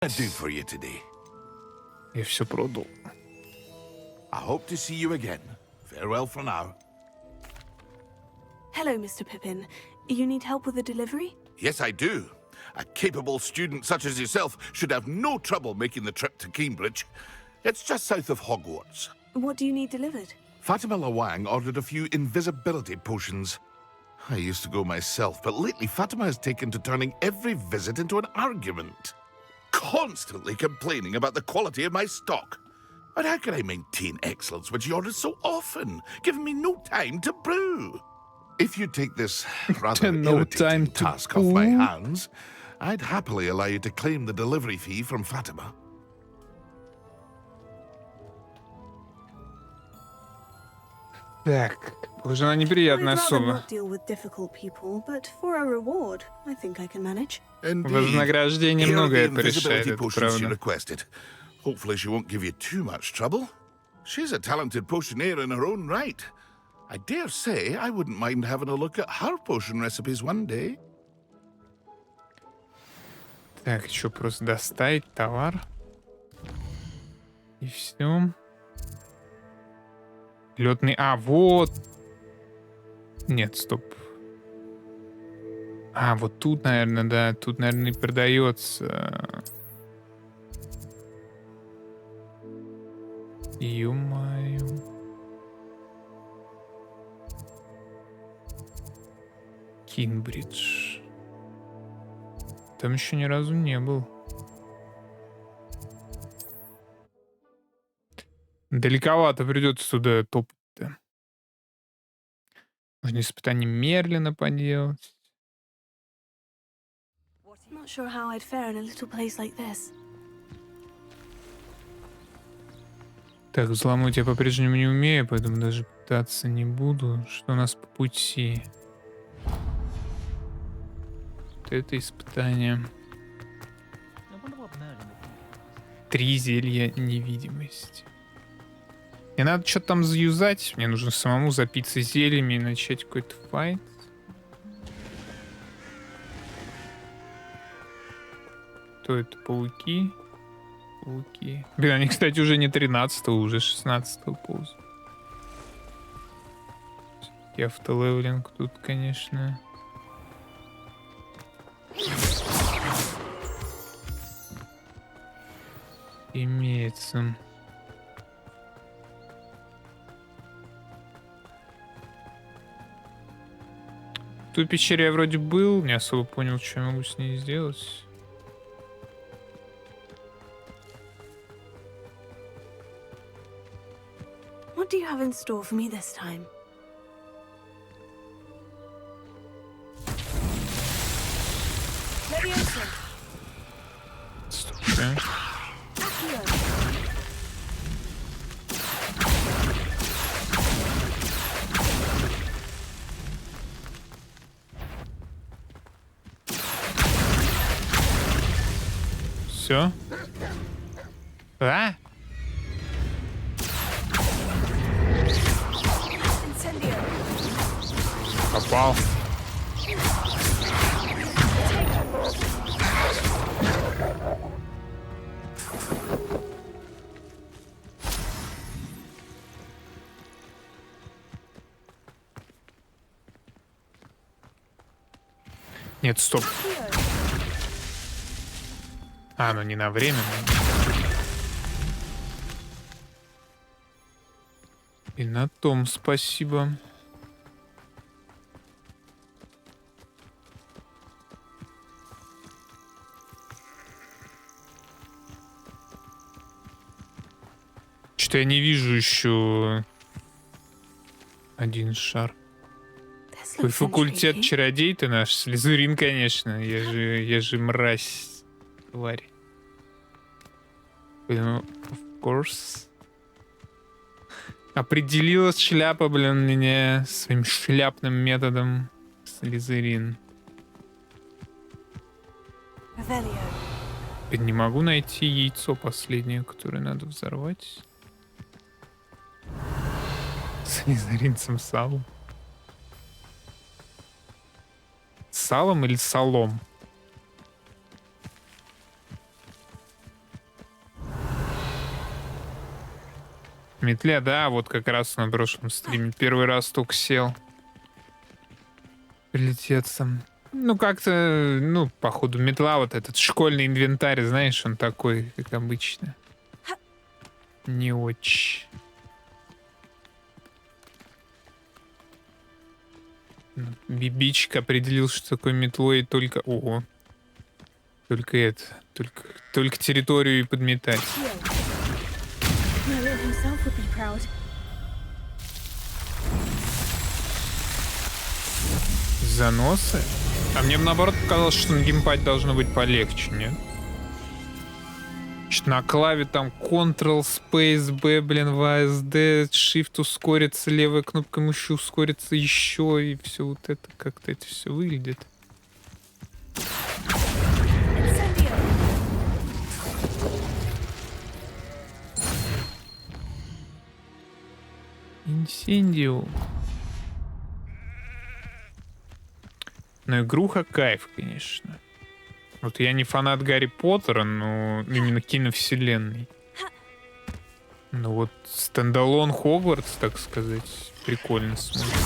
I do for you today? Я все продал. I hope to see you again. Farewell for now. Hello, Mr. Pippin. You need help with a delivery? Yes, I do. A capable student such as yourself should have no trouble making the trip to Cambridge. It's just south of Hogwarts. What do you need delivered? Fatima Lawang ordered a few invisibility potions. I used to go myself, but lately Fatima has taken to turning every visit into an argument. Constantly complaining about the quality of my stock. But how can I maintain excellence when she orders so often, giving me no time to brew? If you take this rather No time irritating to task off my brew? hands, I'd happily allow you to claim the delivery fee from Fatima. Так, похоже, она I'd неприятная rather особа. not deal with difficult people, but for a reward, I think I can manage. Indeed. Вознаграждение Here are the многое порешает, invisibility это potions she правда. requested. Hopefully she won't give you too much trouble. She's a talented potioneer in her own right. I dare say I wouldn't mind having a look at her potion recipes one day. Так, что, просто доставить товар? И все. Летный... А, вот! Нет, стоп. А, вот тут, наверное, да. Тут, наверное, и продается. Ё-моё. Кинбридж. Там еще ни разу не был. Далековато придется туда топать-то. Можно испытание Мерлина поделать. Not sure how I'd fare in a little place like this. Так, взломать я по-прежнему не умею, поэтому даже пытаться не буду. Что у нас по пути? Вот это испытание. 3 зелья невидимости. Мне надо что-то там заюзать. Мне нужно самому запиться зельями и начать какой-то файт. Кто это? Пауки? Пауки. Блин, они, кстати, уже не 13-го, уже 16-го ползают. Всё-таки автолевелинг тут, конечно. Имеется. В той пещере я вроде был, не особо понял, что я могу с ней сделать. What do you have in store for me this time? Leviosa. Слушай. Accio. Все. А? Incendio. Попал. Нет, стоп. Accio. А, ну не на время. И на том спасибо. Что-то я не вижу еще один шар. This Какой looks факультет intriguing. чародей ты наш? Слизерин, конечно. Я же мразь. Тварь. Ну, of course. Определилась шляпа, блин, меня своим шляпным методом. Слизерин. Revelio. Не могу найти яйцо последнее, которое надо взорвать. Слизеринцем салом. Салом или салом? Метле, да, вот как раз на прошлом стриме. Первый раз только сел. Прилететься. Ну, как-то, ну, походу, метла, вот этот школьный инвентарь, знаешь, он такой, как обычно. Не очень. Бибичик определил, что такое метлой только... Ого. Только это. Только территорию и подметать. Merlin himself would be proud. Заносы? А мне бы наоборот показалось, что на геймпаде должно быть полегче, нет? Значит, на клаве там Ctrl, Space, B, блин, VSD, Shift ускорится, левая кнопка мыши ускорится еще, и все вот это, как-то это все выглядит. Инсендио. Но игруха кайф, конечно. Вот я не фанат Гарри Поттера, но именно киновселенной. Ну вот стендалон Хогвартс, так сказать, прикольно смотрится.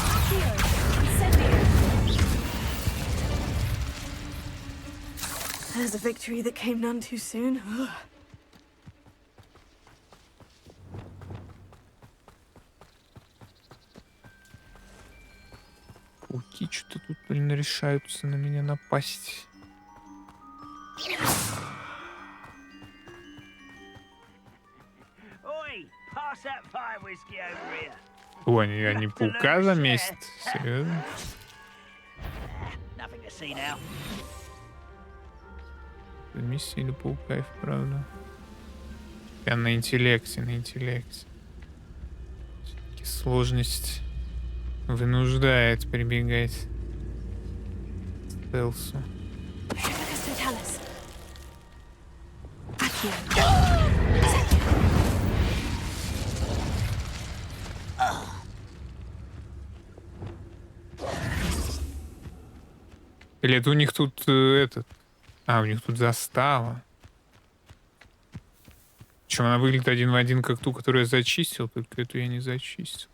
There's a victory that came none too soon. Пауки что-то тут, блин, решаются на меня напасть. О, они паука замесят? Серьезно? Замесили паука и вправду. Я на интеллекте, на интеллекте. Все-таки сложность вынуждает прибегать к стелсу. Или это у них тут этот... А, у них тут застава. Причем она выглядит один в один, как ту, которую я зачистил, только эту я не зачистил.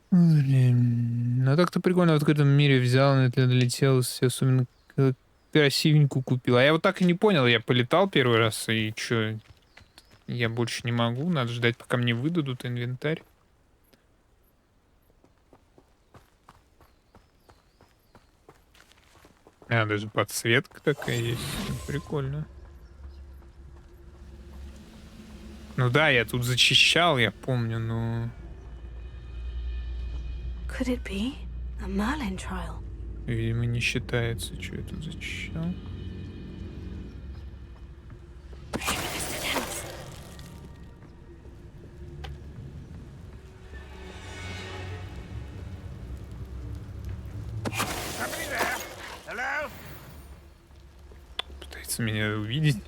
Блин. Ну так-то прикольно в открытом мире взял, на это долетел, все особенно красивенькую купил. А я вот так и не понял, я полетал первый раз, и чё, я больше не могу, надо ждать, пока мне выдадут инвентарь. А, даже подсветка такая есть. Прикольно. Ну да, я тут зачищал, я помню, но... Could it be a Merlin trial? Видимо, не считается, что я тут зачищал. Пытается меня увидеть.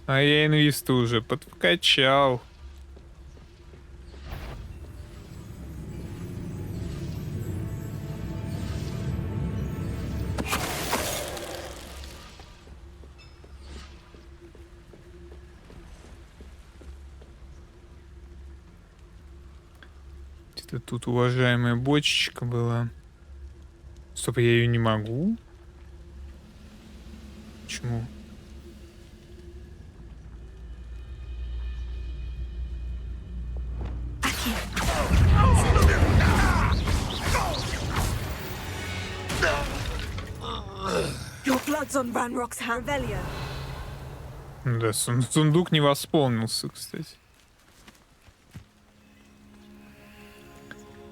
А я инвесту уже подкачал. Где-то тут уважаемая бочечка была. Стоп, я ее не могу? Почему? Your blood's on Ranrock's hand, Revelio. Да, сундук не восполнился, кстати.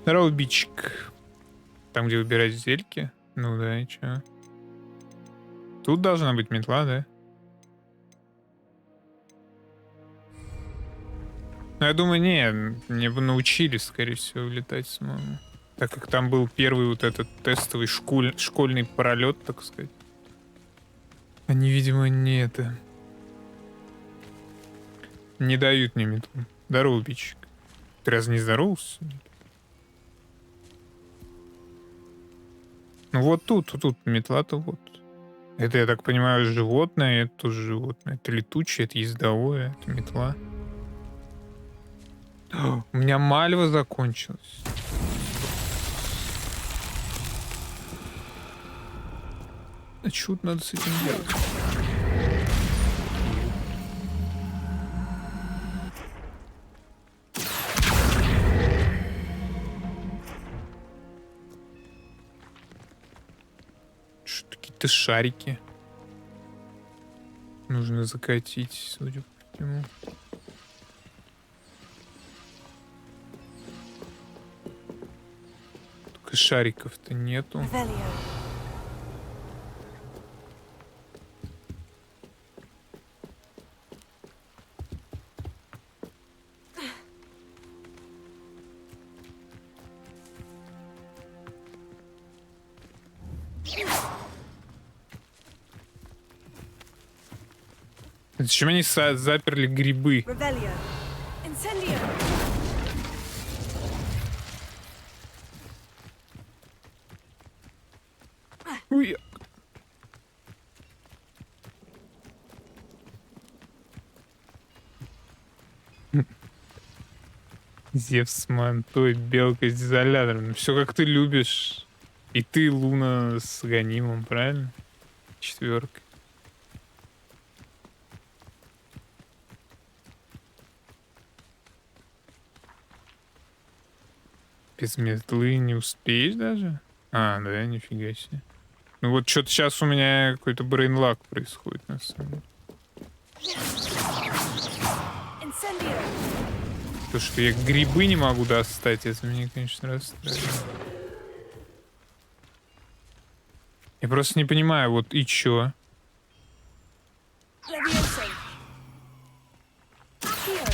Здорово, бичик. Там, где выбирать зельки. Ну да, и чё? Тут должна быть метла, да? Ну, я думаю, не, мне бы научили, скорее всего, летать самому. Так как там был первый вот этот тестовый школьный пролет, так сказать. Они, видимо, не это... Не дают мне метлу. Здорово, бичик. Ты разве не здоровался? Ну вот тут метла-то вот. Это, я так понимаю, животное, это тоже животное. Это летучее, это ездовое, это метла. У меня мальва закончилась. А что надо с этим делать? Что-то какие-то шарики. Нужно закатить, судя по всему. Только шариков-то нету. Revelio. Зачем они заперли грибы? Revelio. Incendio. Уя. Зевс с мантой, белка с изолятором. Все как ты любишь. И ты, Луна, с гонимом, правильно? Четверка. Без метлы не успеешь даже? А, да, нифига себе. Ну вот что-то сейчас у меня какой-то брейнлаг происходит, на самом деле. Incendio. То, что я грибы не могу достать, это меня, конечно, расстраивает. Я просто не понимаю, вот и чё? Levioso. Accio.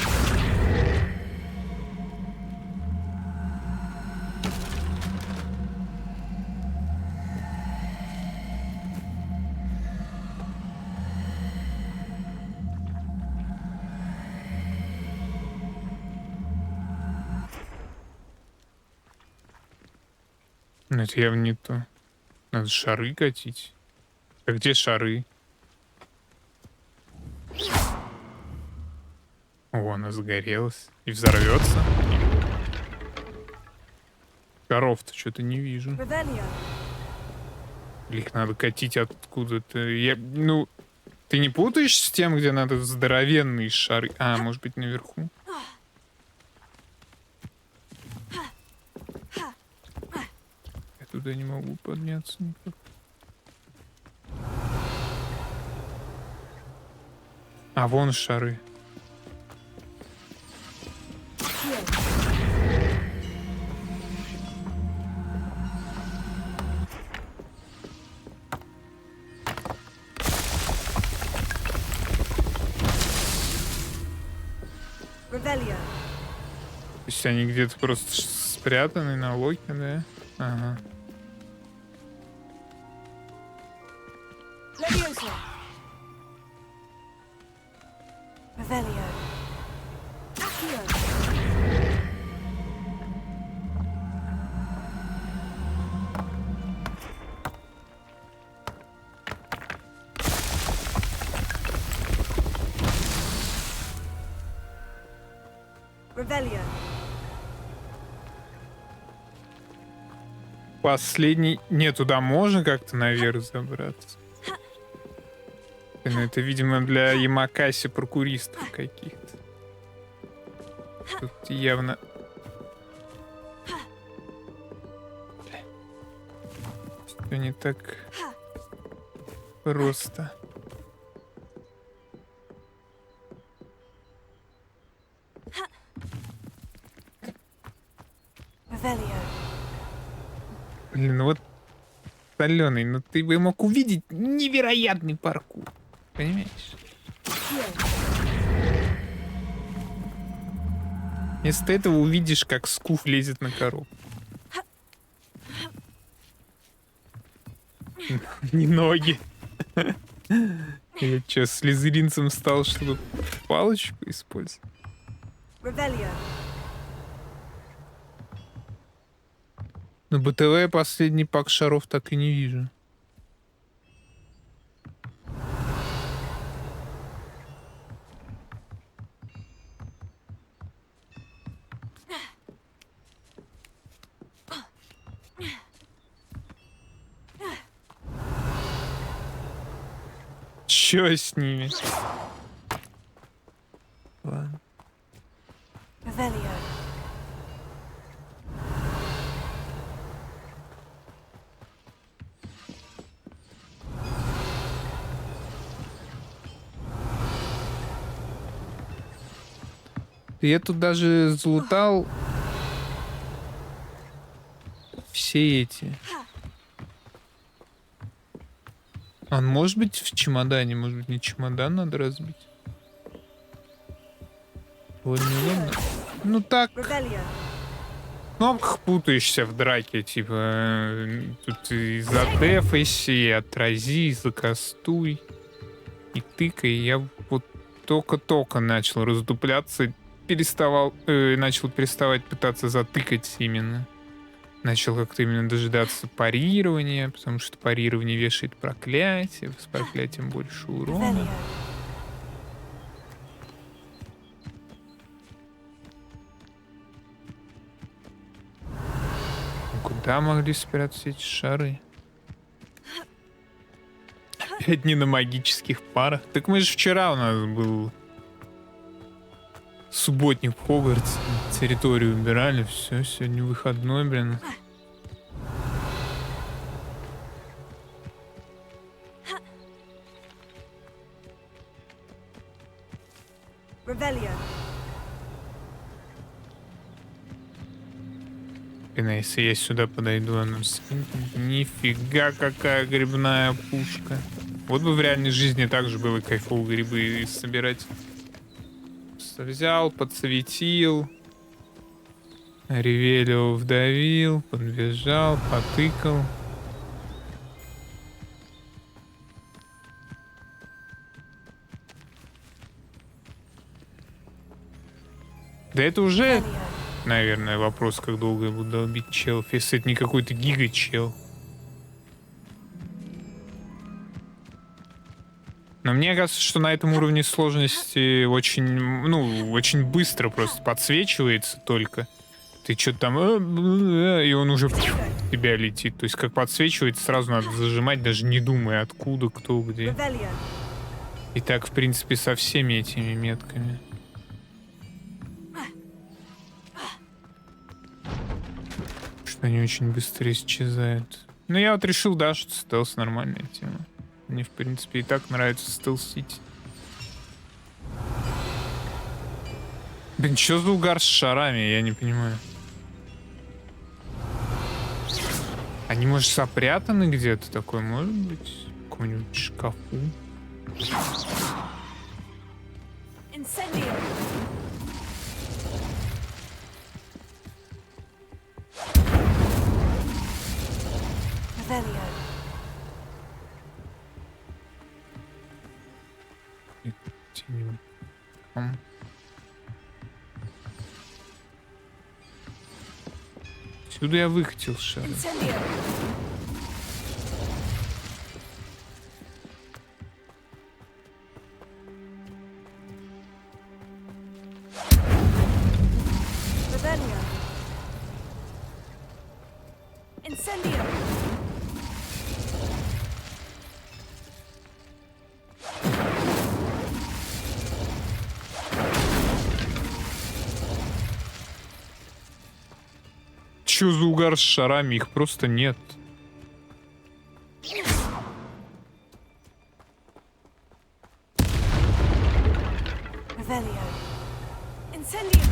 Ну это явно не то. Надо шары катить. А где шары? О, она загорелась. И взорвется. Коров-то что-то не вижу. Revelio. Или их надо катить откуда-то. Ну, ты не путаешь с тем, где надо здоровенные шары? А, может быть, наверху? Я туда не могу подняться никак. А, вон шары. Revelio. То есть они где-то просто спрятаны на локе, да? Ага. Levioso. Revelio. Accio. Revelio. Последний... Не, туда можно как-то наверх забраться? Ну, это, видимо, для ямакаси паркуристов каких-то. Тут явно... Все не так просто. Revelio. Блин, ну вот, Соленый, ну ты бы мог увидеть невероятный паркур. Понимаешь? Вместо этого увидишь, как Скуф лезет на коробку. Не ноги. Я что, слизеринцем стал, чтобы палочку использовать? Revelio. На БТВ последний пак шаров так и не вижу. Чё с ними? Ладно. Revelio. Я тут даже залутал все эти. Он может быть в чемодане, может быть не чемодан надо разбить. Вот неудобно. Ну так, Revelio. в кнопках путаешься в драке, типа тут и задефайся, и отрази, и закастуй, и тыкай. Я вот только-только начал раздупляться, начал переставать пытаться затыкать именно. Начал как-то именно дожидаться парирования, потому что парирование вешает проклятие, с проклятием больше урона. Revelio. Куда могли спрятаться эти шары? Опять не на магических парах. Так мы же вчера у нас был субботник в Хогвартсе. Территорию убирали, все, сегодня выходной, блин. Revelio. Блин, а если я сюда подойду, она скинет. Нифига, какая грибная пушка. Вот бы в реальной жизни также было кайфово грибы собирать. Просто взял, подсветил. Ревелио вдавил, подбежал, потыкал. Да это уже, наверное, вопрос, как долго я буду долбить челов, если это не какой-то гига-чел. Но мне кажется, что на этом уровне сложности очень быстро просто подсвечивается только. Ты что-то там, и он уже в тебя летит. То есть как подсвечивается, сразу надо зажимать, даже не думая, откуда, кто, где. Revelio. И так, в принципе, со всеми этими метками. Что они очень быстро исчезают. Ну, я вот решил, да, что стелс нормальная тема. Мне, в принципе, и так нравится стелсить. Блин, что за угар с шарами, я не понимаю. Они, может, сопрятаны где-то такой, может быть? В каком-нибудь шкафу. Incendio. Revelio. Где-нибудь там. Сюда я выкатил шар. Incendio. Revelio. Incendio. Чё за угар с шарами? Их просто нет. Revelio. Incendio.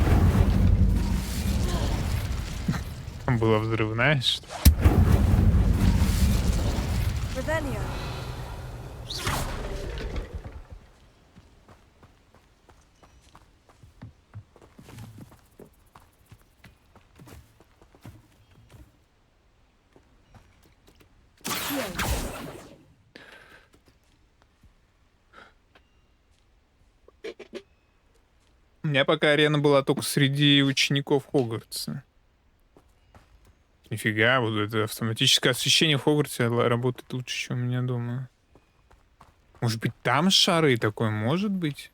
Там была взрывная, что ли? Revelio. У меня пока арена была только среди учеников Хогвартса. Нифига, вот это автоматическое освещение в Хогвартсе работает лучше, чем у меня дома. Может быть, там шары такое, может быть?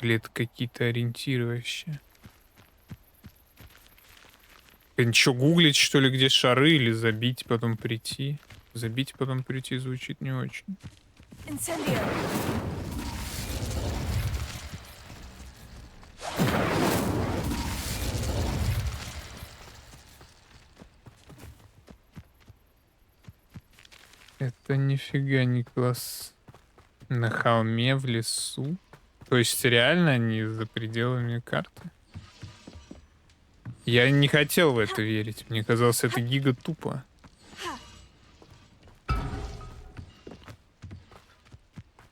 Или это какие-то ориентиры вообще? Ничего гуглить, что ли, где шары, или забить, потом прийти? Забить, потом прийти звучит не очень. Incendio. Это нифига не класс. На холме, в лесу. То есть реально они за пределами карты? Я не хотел в это верить. Мне казалось, это гига тупо.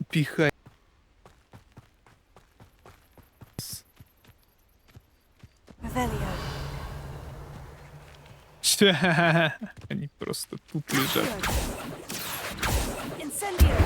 Пихай. Revelio. Они просто тут лежат. Incendio.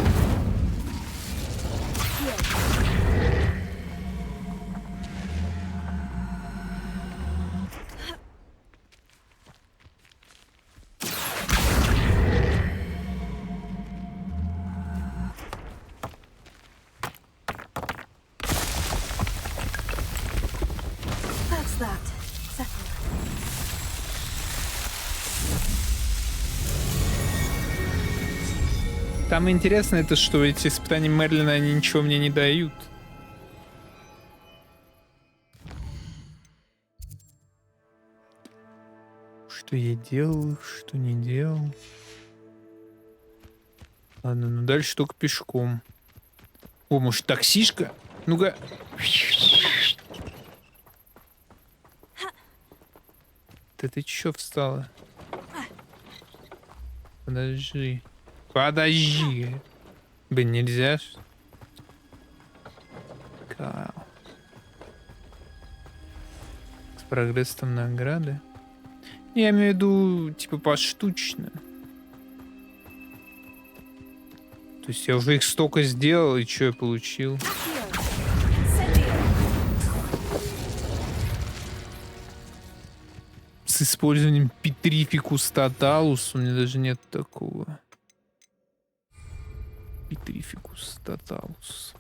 That's that. Settled. Там интересно это, что эти испытания Мерлина, они ничего мне не дают. Что я делал, что не делал. Ладно, ну дальше только пешком. О, может, таксишка? Ну-ка. Да ты чё встала? Подожди. Подожди. Блин, нельзя. Кау. С прогрессом награды. Я имею в виду, типа, поштучно. То есть я уже их столько сделал, и что я получил? Incendio. С использованием Petrificus Totalus у меня даже нет такого. Petrificus Totalus.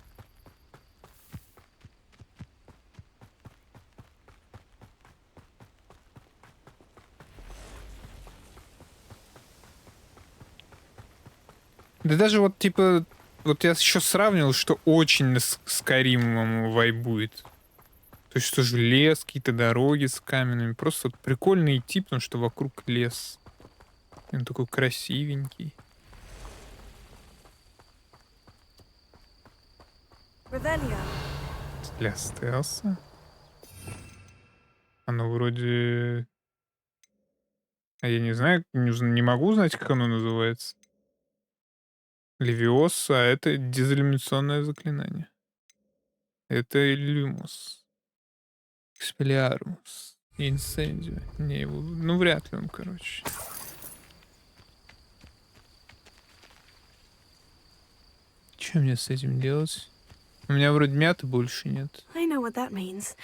Да даже вот типа, вот я еще сравнивал, что очень с Скайримом вайбует. То есть тоже лес, какие-то дороги с каменными. Просто вот прикольно идти, потому что вокруг лес. Он такой красивенький. Revelio. Для стелса. Оно вроде... А я не знаю, не могу узнать, как оно называется. Левиоса, а это дезиллюминационное заклинание. Это Люмус. Экспелиармус. Инсендио. Не, его... Ну, вряд ли он, короче. Что мне с этим делать? У меня вроде мяты больше нет. I know what that means.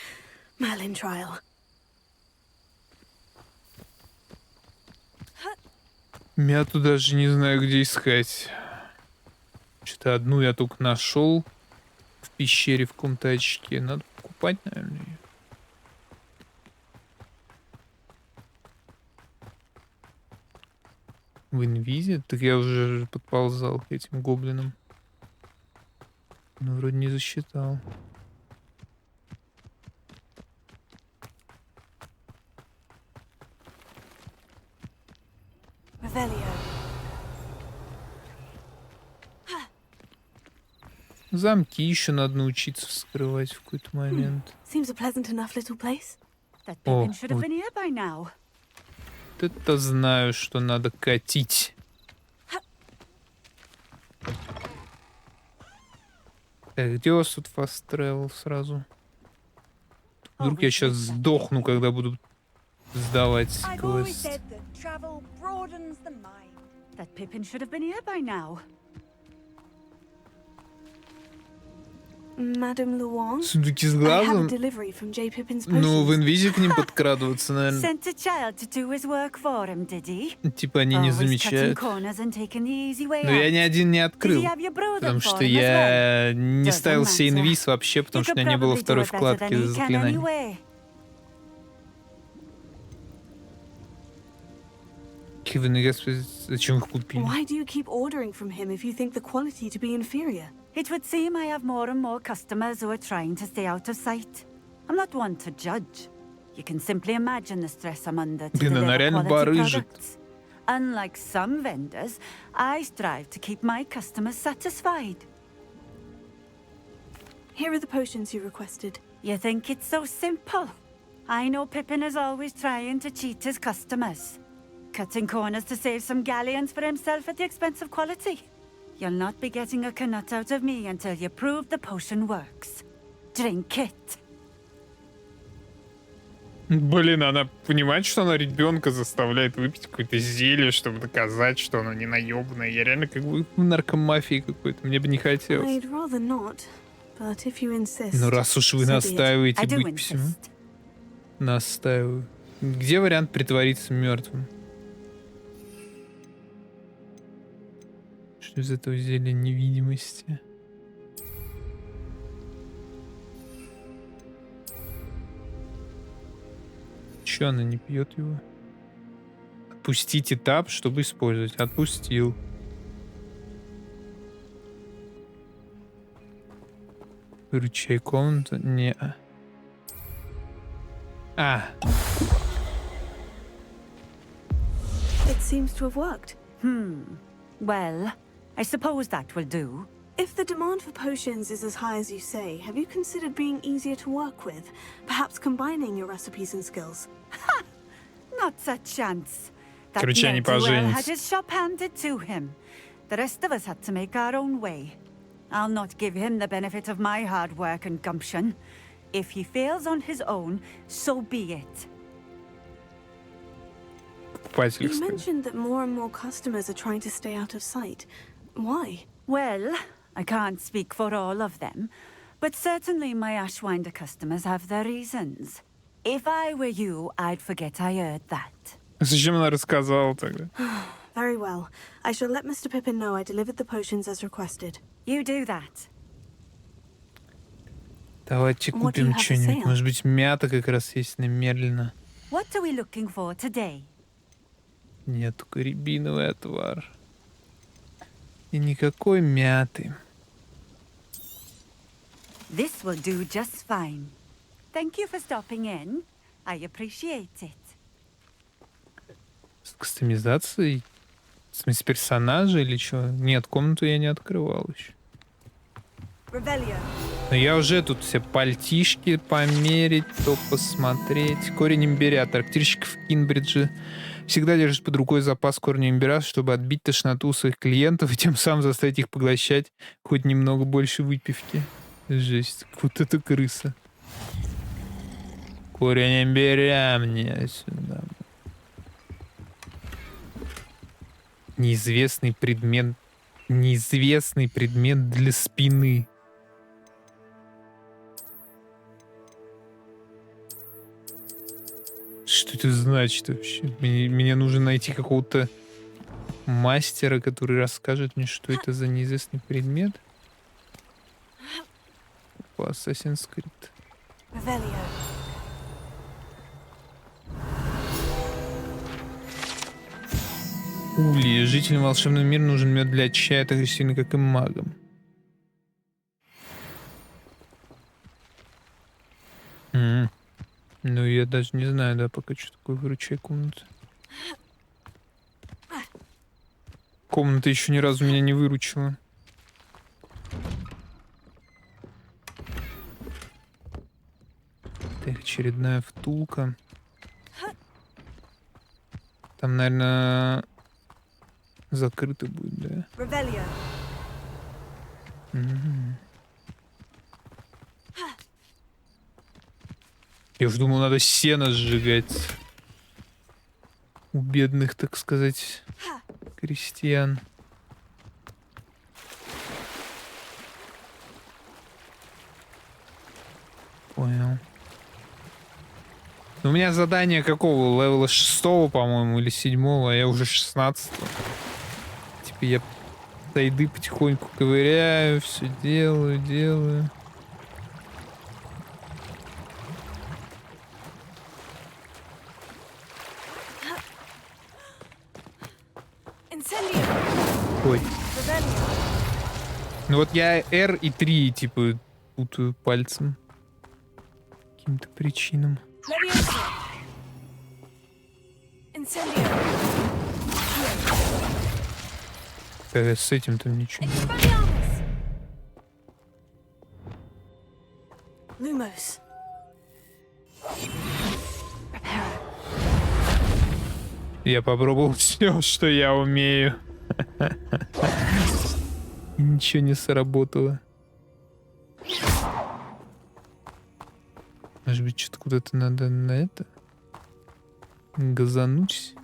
Merlin trial. Мяту даже не знаю, где искать. Что-то одну я только нашел в пещере в каком-то очке. Надо покупать, наверное, ее. В инвизе? Так я уже подползал к этим гоблинам. Но вроде не засчитал. Revelio. Замки еще надо научиться вскрывать в какой-то момент. Seems a pleasant enough little place. That Oh, Pippin should have вот. been here by now. Вот это знаю, что надо катить. Так, где у вас тут fast travel сразу? Вдруг я сейчас сдохну, когда буду сдавать I've always квест. said that travel broadens the mind. That Pippin should have been here by now. Madame Luong, Сундуки с I have a глазом? delivery from J. Pippin's Ну, в potions. инвизе к ним подкрадываться, наверное. Sent a child to do his work for him, did he? Типа они не Always cutting замечают. corners and taking the easy way Но я ни out. один не Did открыл. he have you brew them Потому for что him as well? я не Doesn't ставил себе matter. инвиз вообще, потому You что у could меня не было probably do второй it better вкладки than he can заклинаний. anyway. Кивный господи, зачем их купили? Why do you keep ordering from him if you think the quality to be inferior? It would seem I have more and more customers who are trying to stay out of sight. I'm not one to judge. You can simply imagine the stress I'm under to Блин, она deliver реально quality барыжит. products. Unlike some vendors, I strive to keep my customers satisfied. Here are the potions you requested. You think it's so simple? I know Pippin is always trying to cheat his customers, cutting corners to save some galleons for himself at the expense of quality. You'll not be getting a canut out of me until you prove the potion works. Drink it. Блин, она понимает, что она ребенка заставляет выпить какое-то зелье, чтобы доказать, что она не наебанная. Я реально как бы в наркомафии какой-то. Мне бы не хотелось. I'd rather not, but if you insist. Ну раз уж вы so be it. настаиваете I do быть всему. insist. Настаиваю. Где вариант притвориться мертвым? Что из этого зелья невидимости? Че она не пьет его? Отпустить этап, чтобы использовать. Отпустил. Выручай-комната. Не. А. It seems to have worked. Well, I suppose that will do. If the demand for potions is as high as you say, have you considered being easier to work with? Perhaps combining your recipes and skills? Not a chance. That Короче, они ne'er-do-well поженятся. had his shop handed to him. The rest of us had to make our own way. I'll not give him the benefit of my hard work and gumption. If he fails on his own, so be it. Покупатель, You кстати. mentioned that more and more customers are trying to stay out of sight. Why? Well, I can't speak for all of them, but certainly my Ashwinder customers have their reasons. If I were you, I'd forget I heard that. Зачем она рассказала тогда? Very well. I shall let Mr. Pippin know I delivered the potions as requested. You do that. Давайте What do you купим have for что-нибудь. sale? Может быть, мята как раз есть на Мерлина. What are we looking for today? Нет, только рябиновый отвар. И никакой мяты. This will do just fine. Thank you for stopping in. I appreciate it. С кастомизацией? В смысле, персонажа или что? Нет, комнату я не открывал еще. Revelio. Но я уже тут все пальтишки померить, то посмотреть. Корень имбиря. Трактирщик в Кинбридже всегда держит под рукой запас корня имбиря, чтобы отбить тошноту у своих клиентов и тем самым заставить их поглощать хоть немного больше выпивки. Жесть. Вот это крыса. Корень имбиря мне сюда. Неизвестный предмет. Неизвестный предмет для спины. Что это значит вообще? Мне нужно найти какого-то мастера, который расскажет мне, что это за неизвестный предмет. По Assassin's Creed. Revelio. Ули. Жителям волшебного мира нужен мед для чая, так же сильно, как и магам. Ну, я даже не знаю, да, пока что такое выручай-комната. Комната еще ни разу меня не выручила. Так, очередная втулка. Там, наверное, закрыто будет, да? Revelio. Я уж думал, надо сено сжигать. У бедных, так сказать, крестьян. Понял. Ну, у меня задание какого? Левела 6, по-моему, или 7, а я уже 16. Типа я сайды потихоньку ковыряю, все делаю. Ой. Ну вот я R и 3, типа, путаю пальцем. Каким-то причинам. С этим-то ничего не было. Lumos. Я попробовал все, что я умею. И ничего не сработало. Может быть, что-то куда-то надо на это газануть?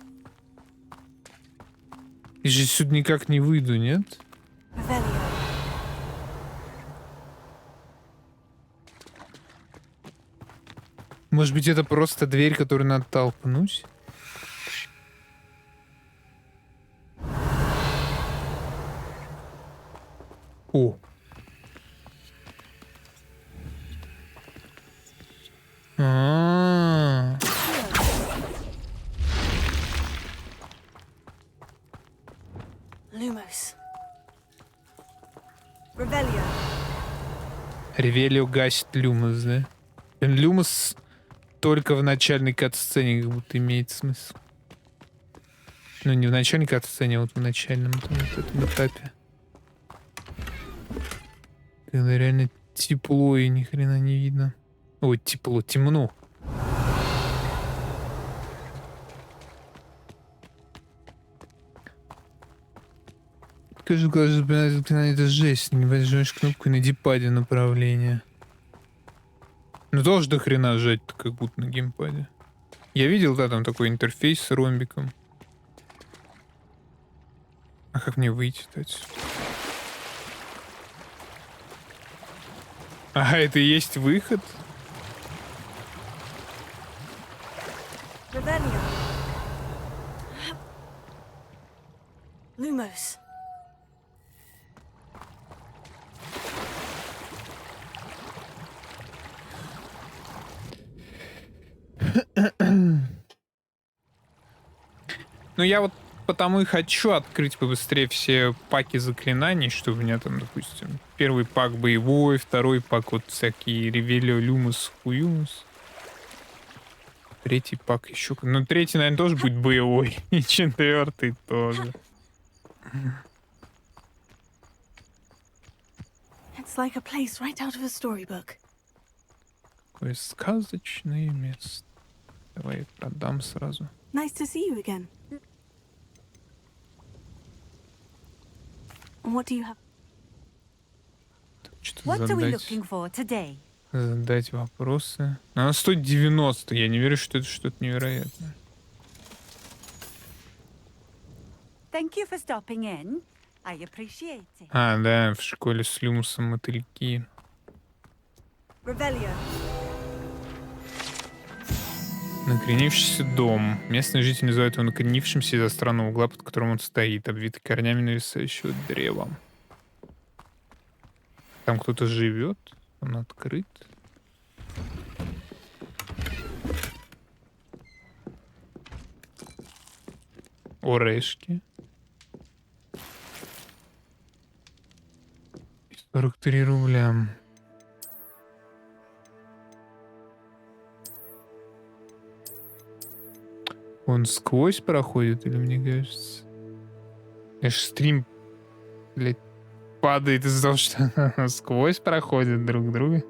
Я же сюда никак не выйду, нет? Может быть, это просто дверь, которую надо толкнуть? О. А-а-а. Lumos. Revelio. Ревелио гасит Люмос, да? Люмос только в начальной кат-сцене как будто имеет смысл. Ну, не в начальной кат-сцене, а вот в начальном вот этом этапе. Когда реально тепло и ни хрена не видно. Ой, тепло, темно. Кажется, это жесть. Не нажимаешь кнопку на дипаде направления. Ну тоже до хрена жать как будто на геймпаде. Я видел, да, там такой интерфейс с ромбиком. А как мне выйти-то отсюда? А, это и есть выход? Revelio. Lumos. Ну, я вот потому и хочу открыть побыстрее все паки заклинаний, чтобы у меня там, допустим, первый пак боевой, второй пак вот всякие Ревелио, Люмус, Хуюмус. Третий пак еще... Ну, третий, наверное, тоже будет боевой. И четвертый тоже. It's like a place right out of a storybook. Какое сказочное место. Давай я продам сразу. Nice to see you again. And what do you have? Что-то What are we задать. looking for today? Задать вопросы. Но она стоит 90. Я не верю, что это что-то невероятное. Thank you for stopping in. I appreciate it. А, да, в школе с Люмусом мотыльки. Revelio. Накренившийся дом. Местные жители называют его накренившимся из-за странного угла, под которым он стоит, обвитый корнями нависающего древа. Там кто-то живет, он открыт. Орешки. 43 рубля. Он сквозь проходит, или мне кажется? Аж стрим, блядь, падает из-за того, что сквозь проходят друг друга.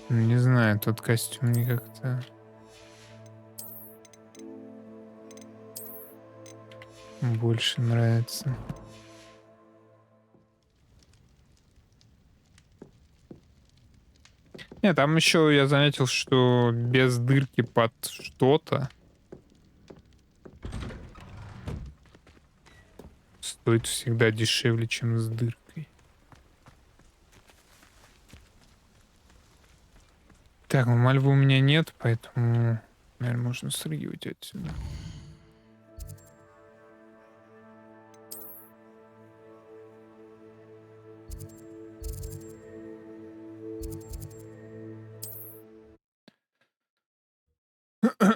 Не знаю, тот костюм мне как-то... больше нравится. Нет, там еще я заметил, что без дырки под что-то стоит всегда дешевле, чем с дыркой. Так, ну мальвы у меня нет, поэтому, наверное, можно срыгивать отсюда.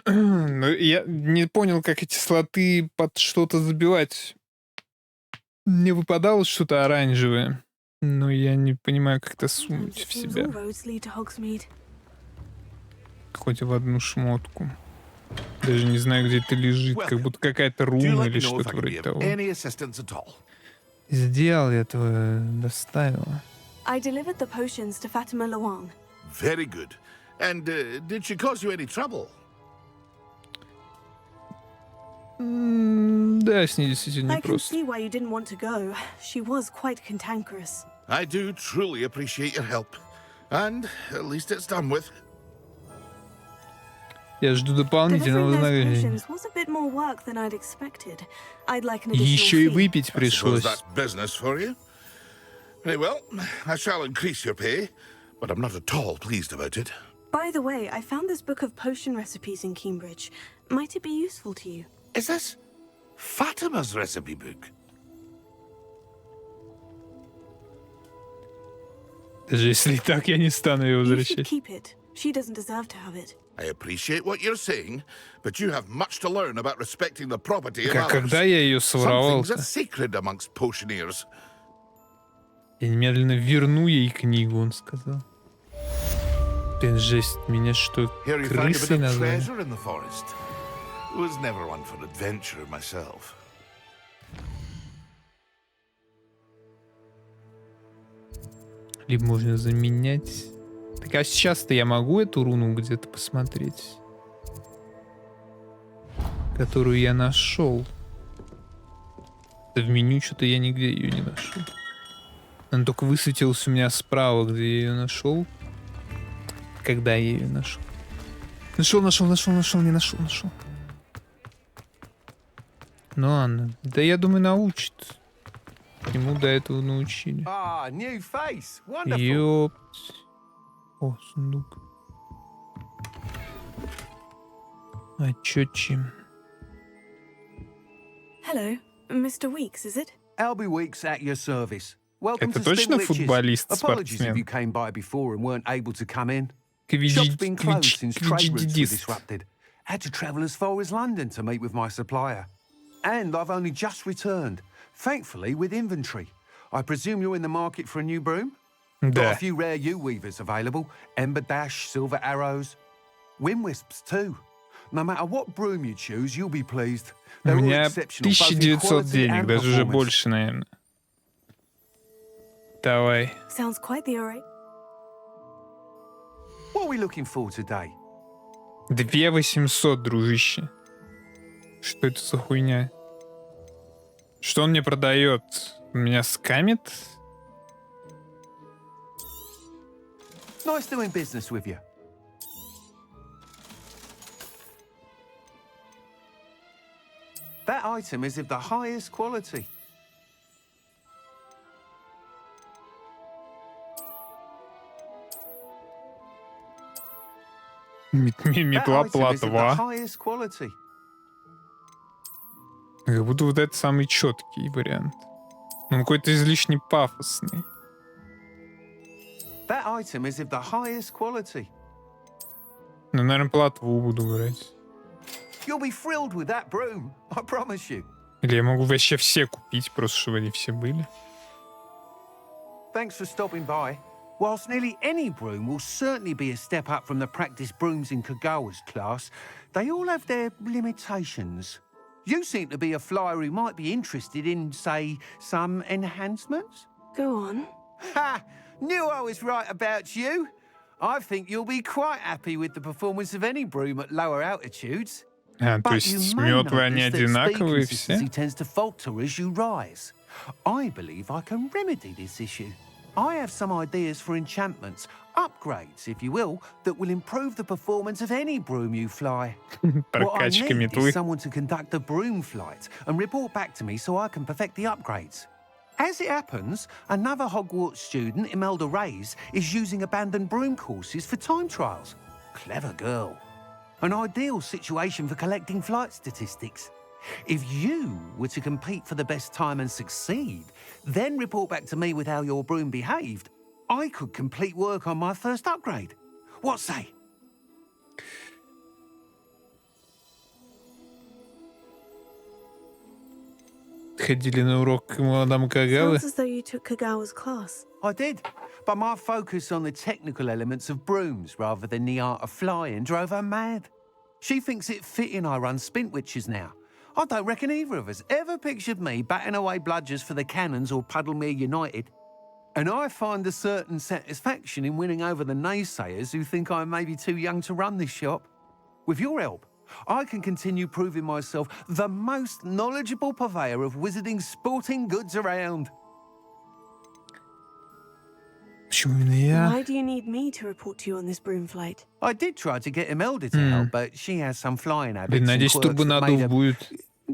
Ну, я не понял, как эти слоты под что-то забивать. Мне выпадало что-то оранжевое, но я не понимаю, как это сунуть в Seems себя. all roads lead to Hogsmeade. Хоть в одну шмотку. Даже не знаю, где это лежит. Как будто какая-то Do you руна let или me know if что-то I can be вроде of того. any assistance at all? Сделал я этого, доставила. I delivered the potions to Fatima Luang. Very good. And did she cause you any trouble? Да, с ней действительно I can непросто. see why you didn't want to go. She was quite cantankerous. I do truly appreciate your help. And at least it's done with. Я жду дополнительного Delivering those вознаграждения. potions was a bit more work than I'd expected. I'd like an Еще и additional fee. выпить I suppose пришлось. that's business for you. Very well, I shall increase your pay, but I'm not at all pleased about it. By the way, I found this book of potion recipes in Cambridge. Might it be useful to you? Is this Fatima's recipe book? Даже если и так, я не стану ее You should возвращать. keep it. She doesn't deserve to have it. I appreciate what you're saying, but you have much to learn about respecting the property of others. Когда я ее Some things своровал-то? are sacred amongst potioneers. Я немедленно верну ей книгу, он сказал. Блин, жесть, меня что, Here you found a bit крысой of назвали? treasure in the forest. Was never one for adventure myself. Либо можно заменять. Так а сейчас-то я могу эту руну где-то посмотреть? Которую я нашел. В меню что-то я нигде ее не нашел. Она только высветилась у меня справа, где я ее нашел. Когда я ее нашел. Нашел, не нашел. Ну ладно. Да я думаю, научит. Ему до этого научили. Ah, new face. Wonderful. Ёпть. О, сундук. А чё чем? Hello, Mr. Weeks, is it? Albie Weeks at your service. Welcome Это to точно Spindliches. футболист, Apologies if спортсмен? you came by before and weren't able to come in. Shop's been closed since trade routes were Квиджидист. disrupted. Had to travel as far as London to meet with my supplier. And I've only just returned, thankfully with inventory. I presume you're in the market for a new broom? Got Да. a few rare U-weavers available. Ember Dash, Silver Arrows. Wind Wisps too. No matter what broom you choose, you'll be pleased. У They're all меня exceptional, both in 1900 quality денег, and даже уже performance. больше, наверное. Давай. Sounds quite the array. What are we looking for today? 2800, дружище. Что это за хуйня? Что он мне продает? Он меня скамит? Nice doing business with you. That item is of the highest quality. Метла That item is of the платва. highest quality. Как будто вот это самый четкий вариант. Он какой-то излишне пафосный. That item is of the highest quality. Ну, наверное, платву буду брать. You'll be thrilled with that broom, I promise you. Или я могу вообще все купить, просто чтобы они все были. Thanks for stopping by. Whilst nearly any broom will certainly be a step up from the practice brooms in Kagawa's class, they all have their limitations. You seem to be a flyer who might be interested in, say, some enhancements? Go on. Ha! Knew I was right about you. I think you'll be quite happy with the performance of any broom at lower altitudes. А, то But есть you may метлы, они notice that speed одинаковые все? consistency tends to falter as you rise. I believe I can remedy this issue. I have some ideas for enchantments, upgrades, if you will, that will improve the performance of any broom you fly. What I Прокачка need метлы. is someone to conduct a broom flight and report back to me so I can perfect the upgrades. As it happens, another Hogwarts student, Imelda Reyes, is using abandoned broom courses for time trials. Clever girl. An ideal situation for collecting flight statistics. If you were to compete for the best time and succeed, then report back to me with how your broom behaved, I could complete work on my first upgrade. What say? Ходили на урок мадам Кагавы. Sounds as though you took Kagawa's class. I did, but my focus on the technical elements of brooms rather than the art of flying drove her mad. She thinks it fitting I run Spintwitches now. I don't reckon either of us ever pictured me batting away bludgers for the Cannons or Puddlemere United. And I find a certain satisfaction in winning over the naysayers who think I may be too young to run this shop. With your help, I can continue proving myself the most knowledgeable purveyor of wizarding sporting goods around. Почему именно я? Why do you need me to report to you on this broom flight? I did try to get Imelda to help, but she has some flying habits Блин, and надеюсь, quirks that made турбонаддув her будет.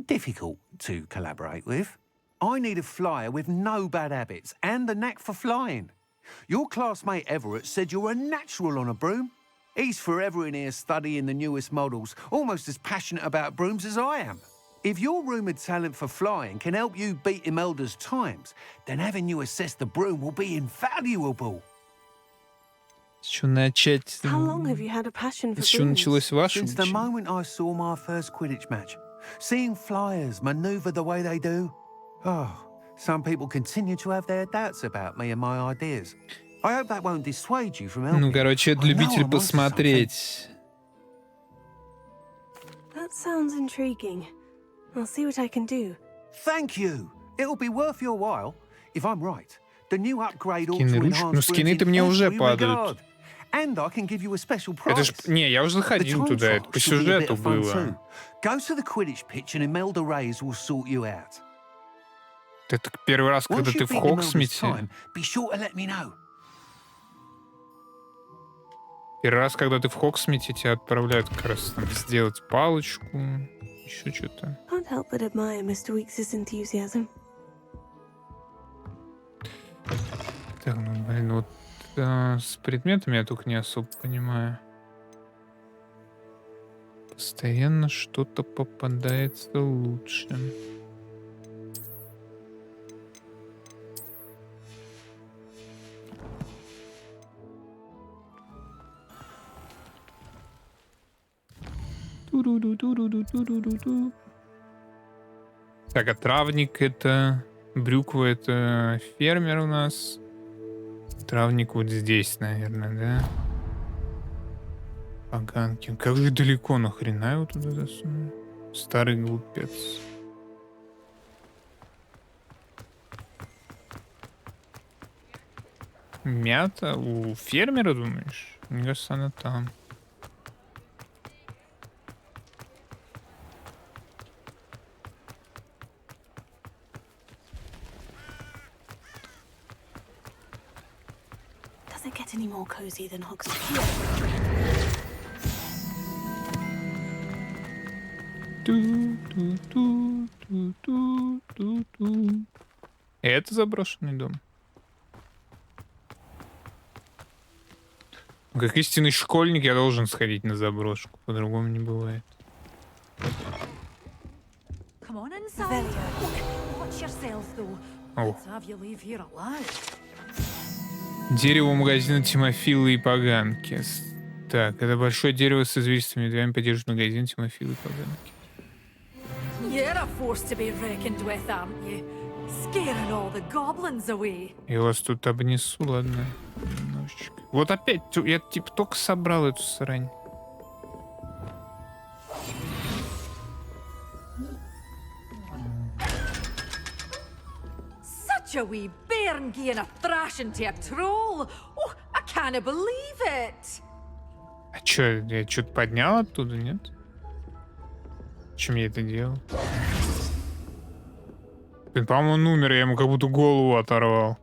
difficult to collaborate with. I need a flyer with no bad habits and the knack for flying. Your classmate Everett said you're a natural on a broom. He's forever in here studying the newest models, almost as passionate about brooms as I am. If your rumoured talent for flying can help you beat Imelda's times, then having you assess the broom will be invaluable. С чего начать? How long have you had a passion for С чего brooms? началось ваше Since the увлечение? moment I saw my first Quidditch match, seeing flyers manoeuvre the way they do, some people continue to have their doubts about me and my ideas. I hope that won't dissuade you from helping. Ну, короче, это I know любитель I'm onto посмотреть. That sounds intriguing. I'll see what I can do. Thank you. It'll be worth your while. If I'm right, the new upgrade ought Скины to ручки. enhance Ну, скины-то brooms in мне уже every падают. regard. And I can give you a special prize. Это ж... Не, я уже The заходил time туда, trial это по should be a bit сюжету of fun было. too. Go to the Quidditch pitch and Imelda Reyes will sort you out. Это первый раз, Once когда you ты в beat Imelda's Хогсмите. time, be sure to let me know. Первый раз, когда ты в Хогсмите, тебя отправляют как раз там сделать палочку, еще что-то. Can't help but admire Mr. Weeks' enthusiasm. Так, ну, блин, вот с предметами я только не особо понимаю. Постоянно что-то попадается лучше. Ту-ду-ду-ду-ду-ду-ду-ду-ду. Так, а травник это... Брюква это фермер у нас. Травник вот здесь, наверное, да? Поганки. Как же далеко, нахрена его туда засунул? Старый глупец. Мята у фермера, думаешь? Мне кажется, она там. Does it get any more cozy than Hogwarts? Ту-ту-ту-ту-ту-ту. Это заброшенный дом. Как истинный школьник я должен сходить на заброшку, по-другому не бывает. Come on inside. Watch yourself, though. О, Let's have you leave here alive. дерево магазина Тимофила и Поганки. Так, это большое дерево с известными ветвями поддерживает магазин Тимофила и Поганки. You're a force to be reckoned with, aren't you? Scaring all the goblins away. Я вас тут обнесу, ладно? Немножечко. Вот опять, я типа только собрал эту срань. Such a wee bairn giving a thrashing to a troll. Oh, I can't believe it. А чё, я что-то поднял оттуда, нет? Чем я это делал? Блин, по-моему, он умер, я ему как будто голову оторвал.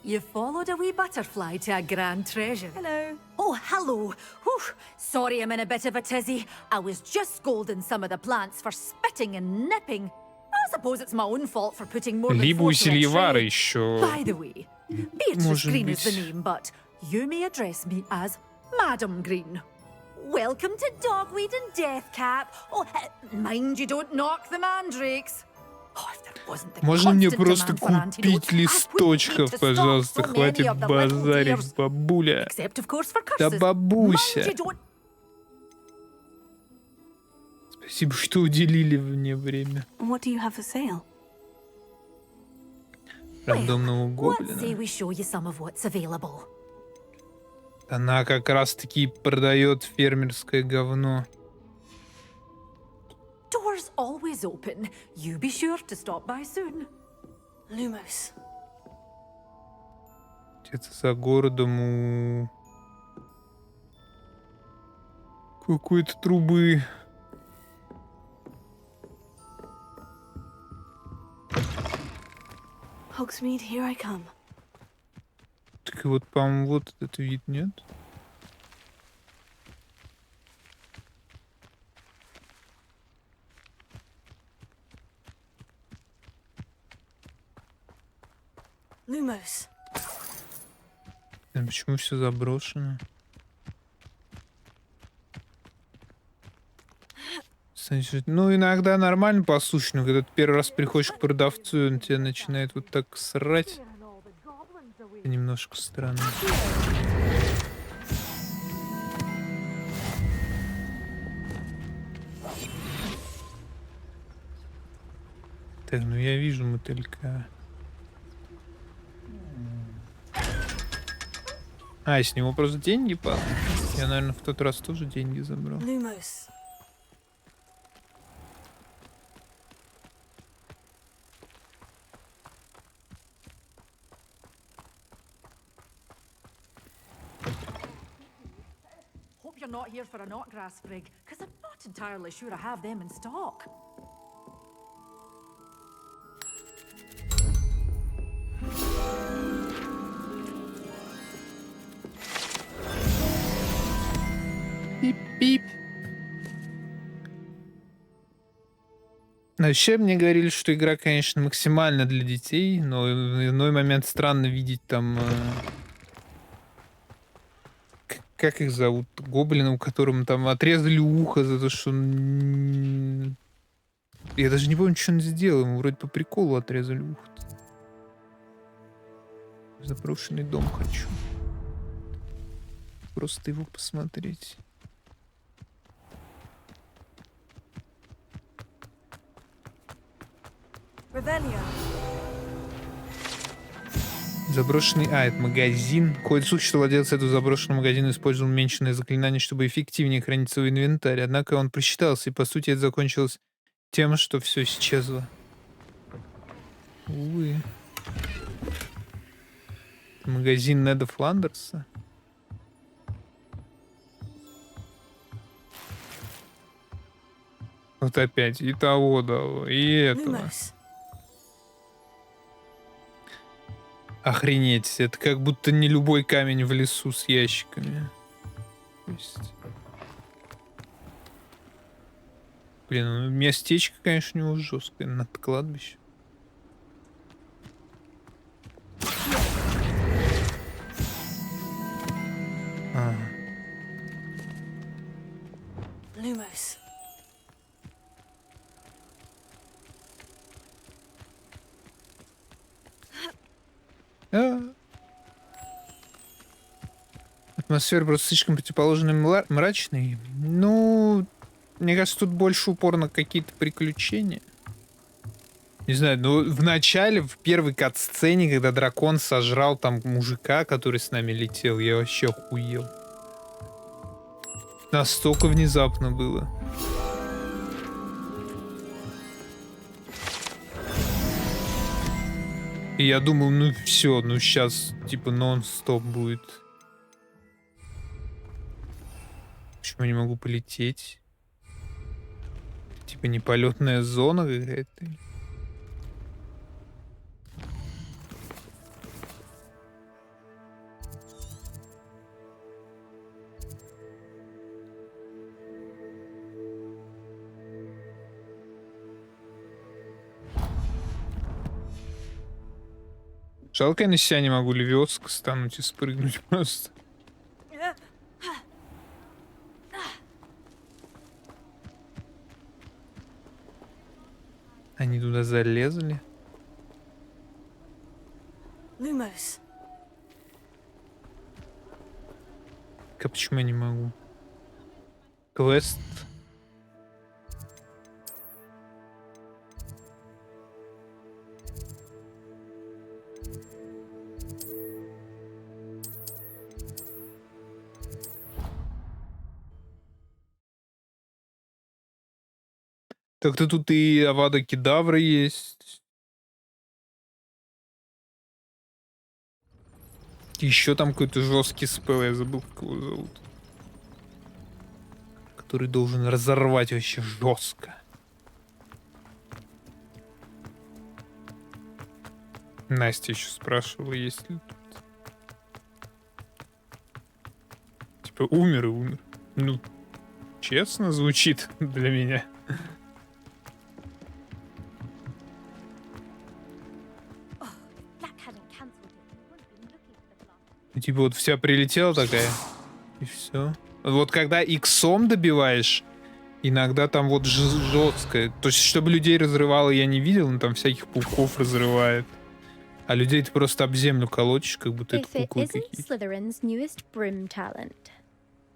You followed a wee butterfly to a grand treasure. Hello. Oh, hello. Whew. Sorry I'm in a bit of a tizzy. I was just scolding some of the plants for spitting and nipping. I suppose it's my own fault for putting more than Либо у 4 to a Сильевара tray. еще... By the way, Beatrice Может Green is the быть. name, but you may address me as Madam Green. Welcome to Dogweed and Deathcap. Oh, mind you don't knock the mandrakes. Oh, if there Можно мне просто купить листочков, пожалуйста? Хватит базарить, бабуля. Да бабуся. Спасибо, что уделили мне время. What do you have for sale? Рандомного гоблина. Она как раз-таки продает фермерское говно. Doors always open. You be sure to stop by soon. Lumos. Где-то за городом у какой-то трубы. Hogsmeade, here I come. Так и вот, по-моему, вот этот вид, нет? Lumos. Почему все заброшено? Ну, иногда нормально послушать, но когда ты первый раз приходишь к продавцу, и он тебя начинает вот так срать. Это немножко странно. Так, ну я вижу мотылька. А, с него просто деньги падают. Я, наверное, в тот раз тоже деньги забрал. Lumos. Hope you're not here for a knotgrass frig, because I'm not entirely sure I have them in stock. Пип-пип. Вообще мне говорили, что игра, конечно, максимально для детей, но в иной момент странно видеть там... как их зовут? Гоблина, у которого там отрезали ухо за то, что он... Я даже не помню, что он сделал. Ему вроде по приколу отрезали ухо. Заброшенный дом хочу. Просто его посмотреть. Revelio. Заброшенный... А, это магазин. Ходит слух, что владелец этого заброшенного магазина использовал уменьшенное заклинание, чтобы эффективнее хранить свой инвентарь. Однако он просчитался, и по сути это закончилось тем, что все исчезло. Увы. Это магазин Неда Фландерса. Вот опять. И того дало, и этого. Lumos. Охренеть, это как будто не любой камень в лесу с ящиками. То есть... Блин, ну, местечко, конечно, у него жесткое над кладбищем. Lumos. Атмосфера просто слишком противоположная мрачной. Ну, мне кажется, тут больше упор на какие-то приключения. Не знаю, ну в начале, в первой кат-сцене, когда дракон сожрал там мужика, который с нами летел, я вообще охуел. Настолько внезапно было. И я думал, ну все, ну сейчас типа нон-стоп будет. Почему я не могу полететь? Типа не полетная зона какая-то. Жалко, я на себя не могу левиотск стануть и спрыгнуть просто. Они туда залезли. Lumos. Почему я не могу? Квест. Так-то тут и Авада Кедавра есть. Еще там какой-то жесткий спел, я забыл, как его зовут. Который должен разорвать вообще жестко. Настя еще спрашивала, есть ли тут. Типа умер и умер. Ну, честно звучит для меня. Ну, типа вот вся прилетела такая, и все. Вот когда иксом добиваешь, иногда там вот жесткое. То есть, чтобы людей разрывало, я не видел, но там всяких пауков разрывает. А людей ты просто об землю колотишь, как будто это куклы какие-то.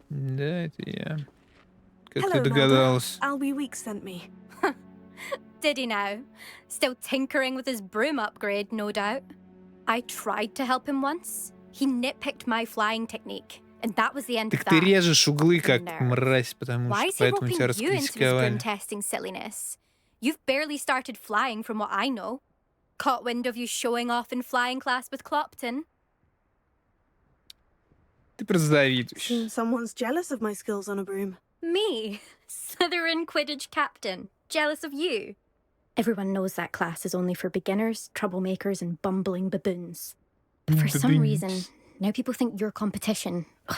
Да, это я. Как ты догадалась? Albie Weeks sent me. Did he now? Still tinkering with his broom upgrade, no doubt. I tried to help him once. He nitpicked my flying technique, and that was the end of Так ты that. режешь углы, как мразь, потому Why что is he поэтому roping тебя you into his раскритиковали. broom testing silliness? You've barely started flying from what I know. Caught wind of you showing off in flying class with Clopton. Ты просто завидуешь. Seems someone's jealous of my skills on a broom. Me, Slytherin Quidditch captain, jealous of you. Everyone knows that class is only for beginners, troublemakers, and bumbling baboons. But for some reason, now people think you're competition. Ugh,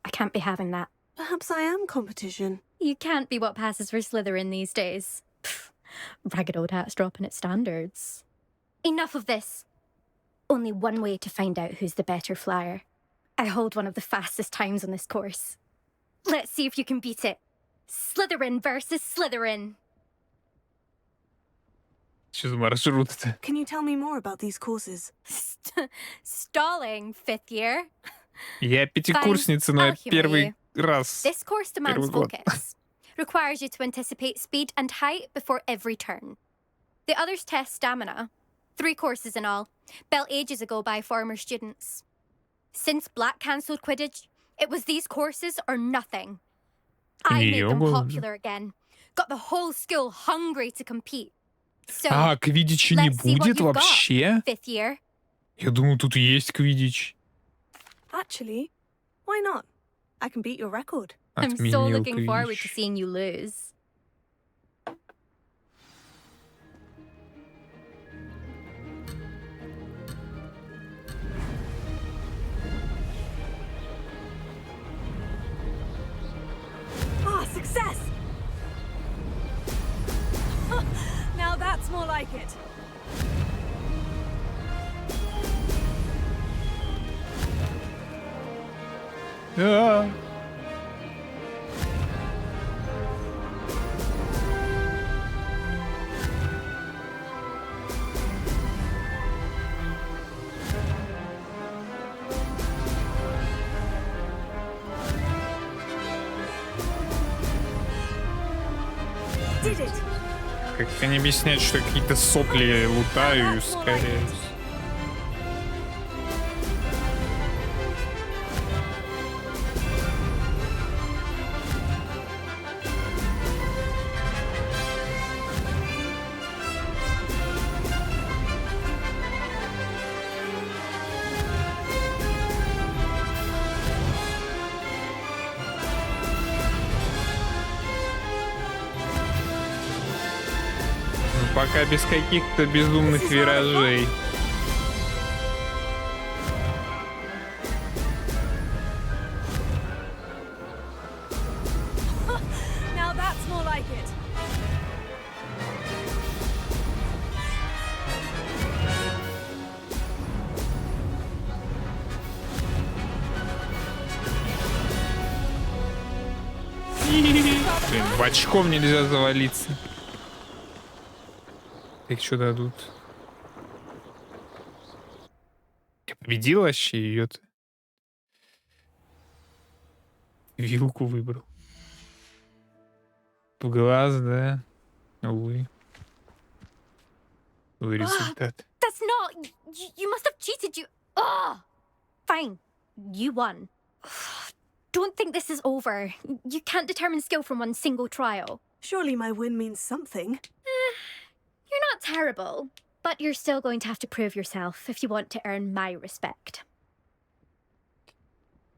I can't be having that. Perhaps I am competition. You can't be what passes for Slytherin these days. Pfft, ragged old hat's dropping its standards. Enough of this. Only one way to find out who's the better flyer. I hold one of the fastest times on this course. Let's see if you can beat it. Slytherin versus Slytherin. Что за маршрут-то? Can you tell me more about these courses? Stalling, fifth year. Я пятикурсница, но я первый раз. This course demands Первый год. focus. Requires you to anticipate speed and height before every turn. The others test stamina. 3 courses in all, built ages ago by former students. Since Black cancelled Quidditch, it was these courses or nothing. I made them popular again. Got the whole school hungry to compete. So, А, квиддича не let's see what будет you've got, вообще? fifth year. Я думал, тут есть квиддич. Actually, why not? I can beat your record. I'm so Отменил looking forward to квиддич. seeing you lose. Ah, success! Now that's more like it. А. Did it! Как они объясняют, что какие-то сопли лутаю и ускоряюсь. Пока без каких-то безумных виражей. Now that's more like it. Блин, в очком нельзя завалиться. Так что дадут? Победил вообще ее-то. Вилку выбрал. В глаз, да. Увы. Увы, результат. That's not. You must have cheated. Fine. You won. Don't think this is over. You can't determine skill from one single trial. Surely my win means something. You're not terrible, but you're still going to have to prove yourself if you want to earn my respect.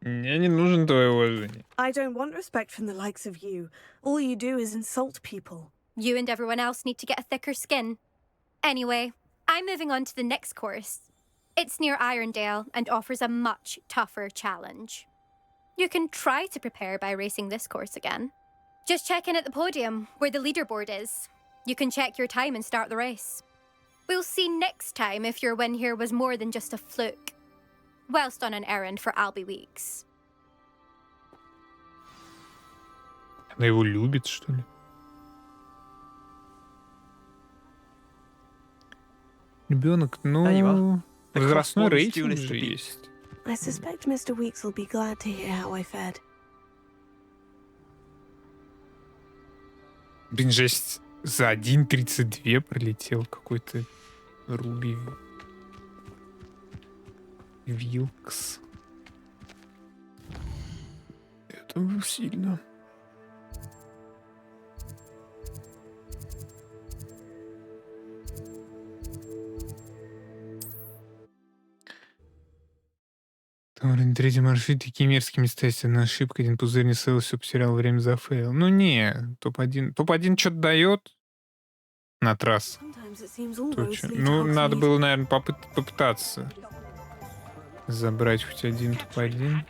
Мне не нужен твое уважение. I don't want respect from the likes of you. All you do is insult people. You and everyone else need to get a thicker skin. Anyway, I'm moving on to the next course. It's near Irondale and offers a much tougher challenge. You can try to prepare by racing this course again. Just check in at the podium, where the leaderboard is. You can check your time and start the race. We'll see next time if your win here was more than just a fluke. Whilst on an errand for Albie Weeks. Она его любит, что ли? Ребенок, ну... Возрастной рейтинг же есть. I suspect Mr. Weeks will be glad to hear how I fared. Блин, жесть. За 1.32 пролетел какой-то Руби Вилкс. Это было сильно. Там, третий маршрут, такие мерзкие места, если одна ошибка, один пузырь не сел, все потерял время за фейл. Ну не, топ-1. Топ-1 что-то дает на трассу. Sometimes it seems all roads Точно. lead to Ну, надо Hogsmeade. было, наверное, попытаться забрать хоть один топ-1.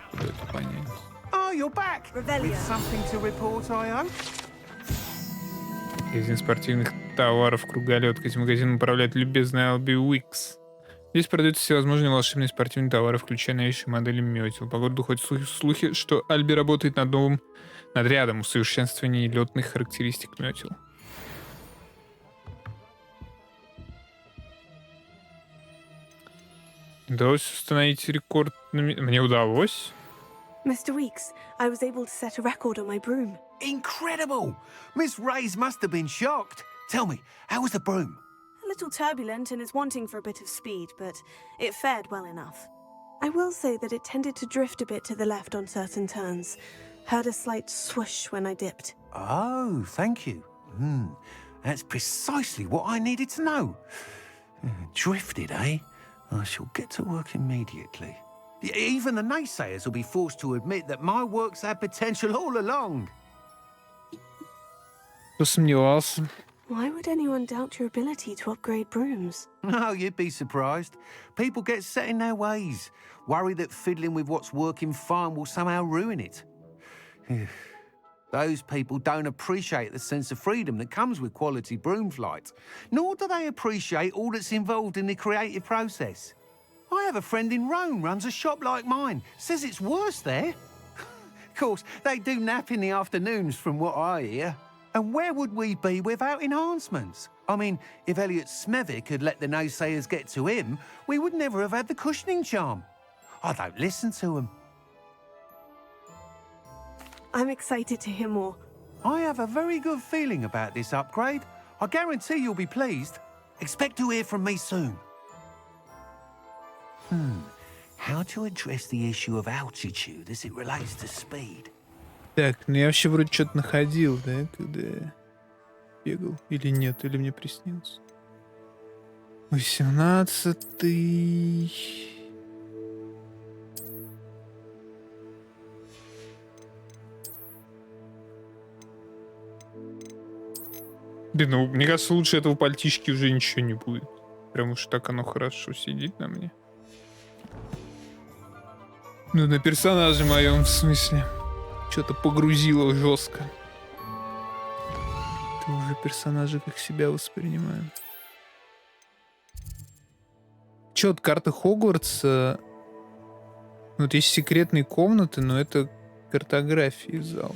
Куда это понять? Oh, you're back. With something to report, I hope. Магазин спортивных товаров «Круголет». К этим магазинам управляет любезный Алби Уикс. Здесь продаются всевозможные волшебные спортивные товары, включая новейшие модели метел. По городу ходят слухи, что Альби работает над рядом усовершенствования летных характеристик метел. Удалось установить рекорд. Мне удалось? Mr. Weeks, I was able to set a record on my broom. Incredible! Miss Reyes must have been shocked. Tell me, how was the broom? A little turbulent and is wanting for a bit of speed, but it fared well enough. I will say that it tended to drift a bit to the left on certain turns. Heard a slight swoosh when I dipped. Oh, thank you. That's precisely what I needed to know. Drifted, eh? I shall get to work immediately. Even the naysayers will be forced to admit that my work's had potential all along. Посомневался. Why would anyone doubt your ability to upgrade brooms? Oh, you'd be surprised. People get set in their ways, worry that fiddling with what's working fine will somehow ruin it. Those people don't appreciate the sense of freedom that comes with quality broom flight, nor do they appreciate all that's involved in the creative process. I have a friend in Rome runs a shop like mine, says it's worse there. Of course, they do nap in the afternoons from what I hear. And where would we be without enhancements? I mean, if Elliot Smethwick had let the naysayers get to him, we would never have had the cushioning charm. I don't listen to him. I'm excited to hear more. I have a very good feeling about this upgrade. I guarantee you'll be pleased. Expect to hear from me soon. How to address the issue of altitude as it relates to speed? Так, ну я вообще вроде что-то находил, да, когда я бегал. Или нет, или мне приснилось. 18-й... Блин, ну, мне кажется, лучше этого пальтишки уже ничего не будет. Прям уж так оно хорошо сидит на мне. Ну, на персонаже моем, в смысле. Что-то погрузило жестко. Это уже персонажи как себя воспринимаем. Че, от карты Хогвартса... Вот есть секретные комнаты, но это картографии зал.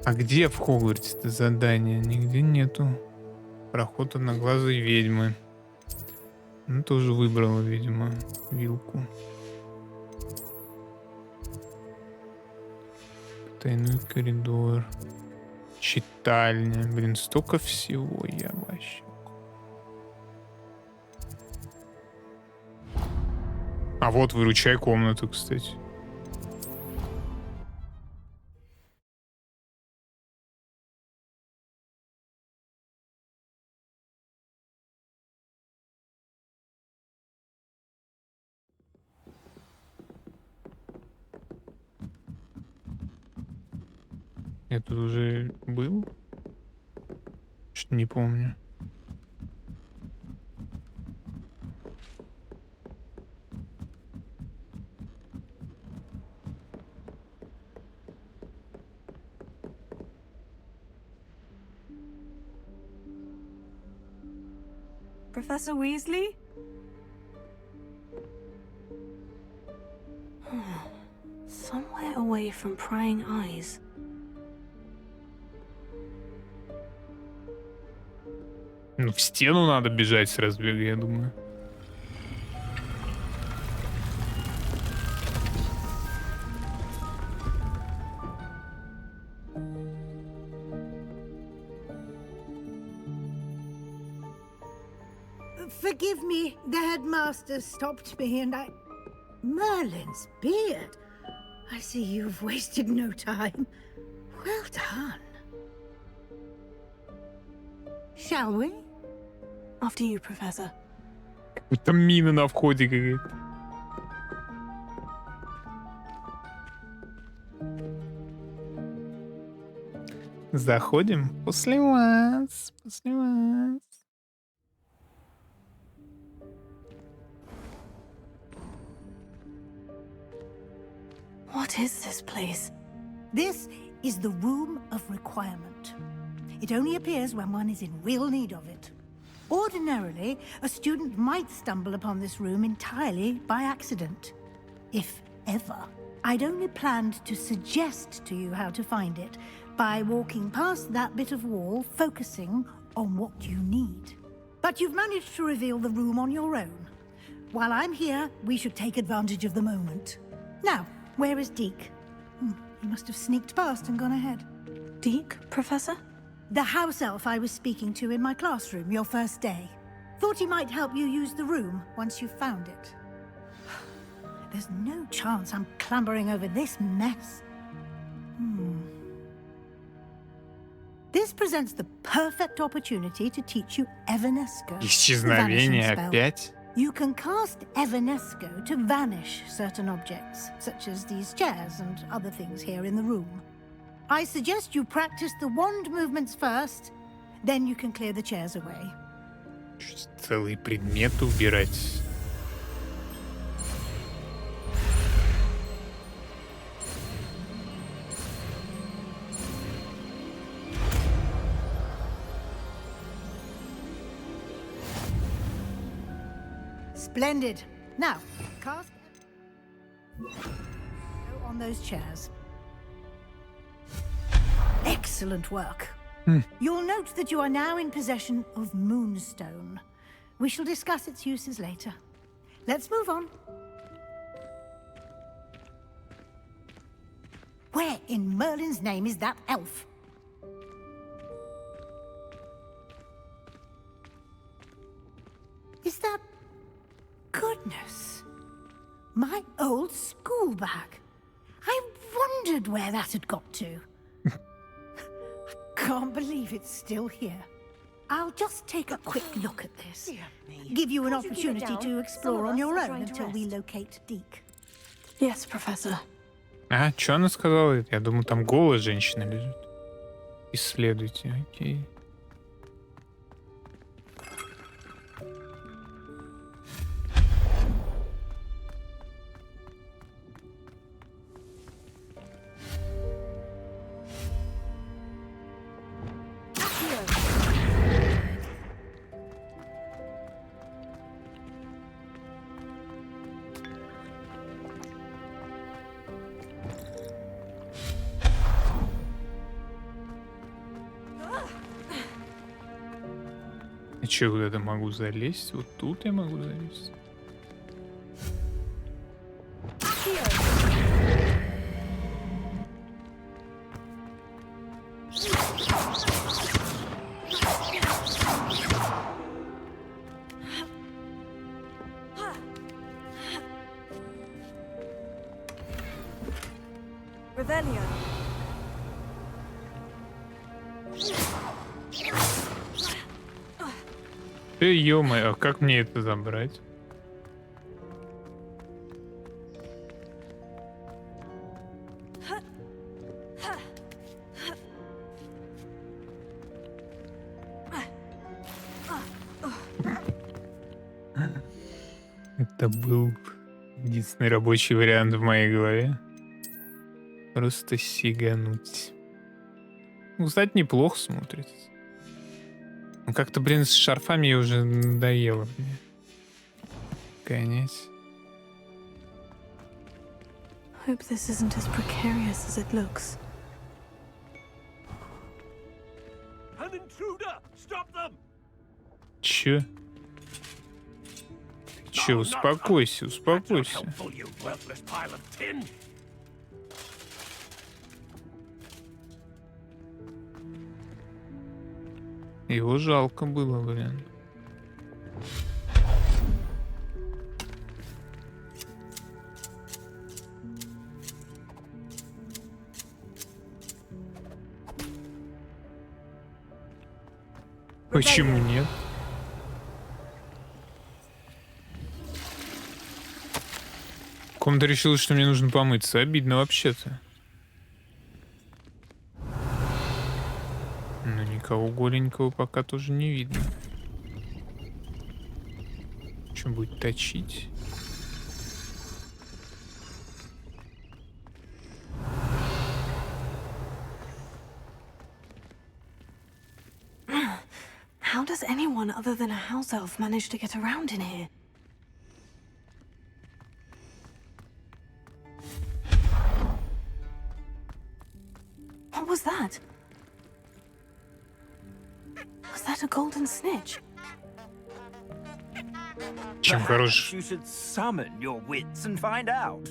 А где в Хогвартсе задание? Нигде нету. Проход одноглазой ведьмы. Ну, тоже выбрала, видимо, вилку. Тайной коридор. Читальня. Блин, столько всего я вообще. А вот выручай комнату, кстати. Я тут уже был? Что-то не помню. Professor Weasley? Somewhere away from prying eyes. Ну, в стену надо бежать с разбега, я думаю. Forgive me, the headmaster stopped me and I... Merlin's beard. I see you've wasted no time. Well done. Shall we? After you, Professor. Там мина на входе какая-то. Заходим после вас. После вас. What is this place? This is the Room of Requirement. It only appears when one is in real need of it. Ordinarily, a student might stumble upon this room entirely by accident. If ever. I'd only planned to suggest to you how to find it by walking past that bit of wall, focusing on what you need. But you've managed to reveal the room on your own. While I'm here, we should take advantage of the moment. Now, where is Deke? He must have sneaked past and gone ahead. Deke, Professor? The house elf I was speaking to in my classroom your first day. Thought he might help you use the room once you've found it. There's no chance I'm clambering over this mess. This presents the perfect opportunity to teach you Evanesco. the Исчезновение vanishing spell. опять? You can cast Evanesco to vanish certain objects, such as these chairs and other things here in the room. I suggest you practice the wand movements first, then you can clear the chairs away. Целый предмет убирать. Splendid. Now, cast on those chairs. Excellent work. You'll note that you are now in possession of Moonstone. We shall discuss its uses later. Let's move on. Where in Merlin's name is that elf? Is that... Goodness. My old school bag. I wondered where that had got to. Can't believe it's still here. I'll just take a quick look at this. Give you an opportunity to explore on your own until we locate Deke. Yes, Professor. А, что она сказала? Я думаю, там голая женщина лежит. Исследуйте, окей. Я че, куда-то могу залезть? Вот тут я могу залезть. Revelio. Ё-моё, а как мне это забрать? Это был единственный рабочий вариант в моей голове. Просто сигануть. Ну, кстати, неплохо смотрится. Ну, как-то, блин, с шарфами я уже надоело мне. Гонять. Hope this isn't as precarious as it looks. An intruder! Stop them! Чё? Чё, успокойся, успокойся. Helpful, you worthless pile of tin! Его жалко было, блин. Почему нет? Комната решила, что мне нужно помыться. Обидно вообще-то. Но никого голенького пока тоже не видно. Что будет точить? How does anyone other than a house elf manage to get around in here? What was that? Was that a golden snitch? Чем хорош... You should summon your wits and find out.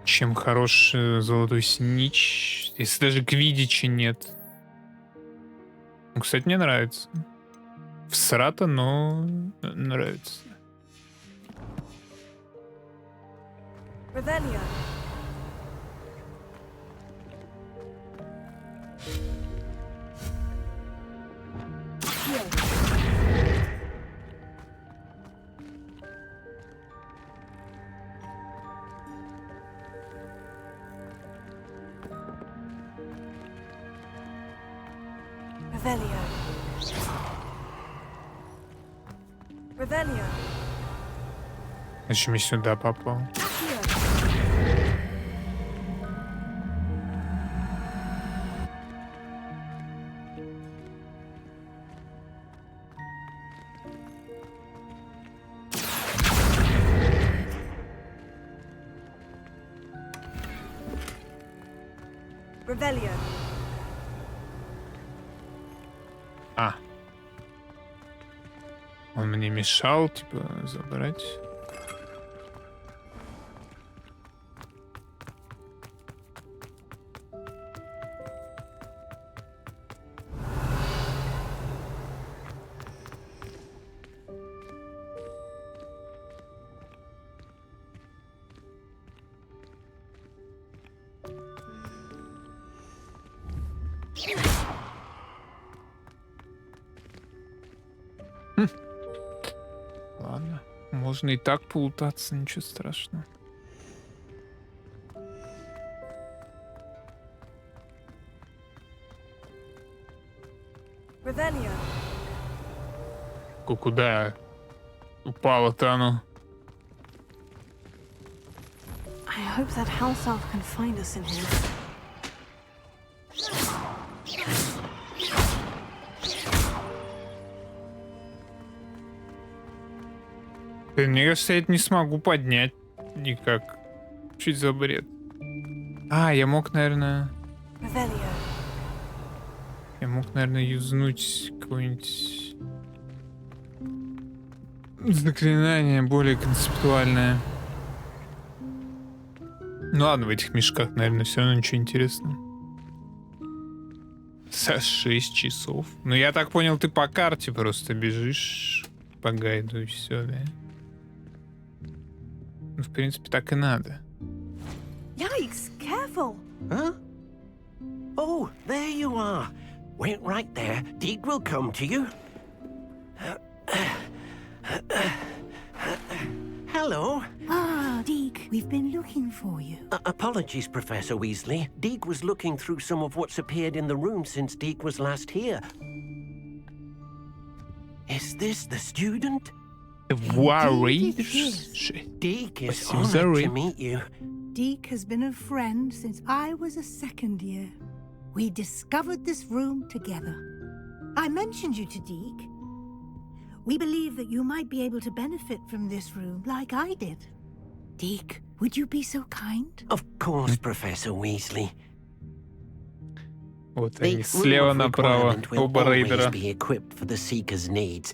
Чем хорош золотой снич, если даже квиддича нет. Ну, кстати, мне нравится. Всрато, но нравится. Revelio. Revelio. Revelio. Зачем я сюда попал? Revelio. А. Он мне мешал, типа, забрать. Ладно, можно и так полутаться, ничего страшного. Revelio. Куда упало-то оно? I hope that house elf can find us in here. Мне кажется, я это не смогу поднять никак. Чуть за бред. А, я мог, наверное... Revelio. Я мог, наверное, юзнуть какое-нибудь заклинание более концептуальное. Ну ладно, в этих мешках, наверное, все равно ничего интересного. За 6 часов. Ну, я так понял, ты по карте просто бежишь по гайду и все, да? Ну, в принципе, так и надо. Yikes, careful! Huh? Oh, there you are. Wait right there. Deke will come to you. Hello. Ah, Deke, we've been looking for you. Apologies, Professor Weasley. Deke was looking through some of what's appeared in the room since Deke was last here. Is this the student? Worried? Deke is Спасибо за honored рейд. to meet you. Deke has been a friend since I was a second year. We discovered this room together. I mentioned you to Deke. We believe that you might be able to benefit from this room like I did. Deke, would you be so kind? Of course, Professor Weasley. Вот The они, room слева of направо, requirement will оба always рейдера. be equipped for the Seeker's needs.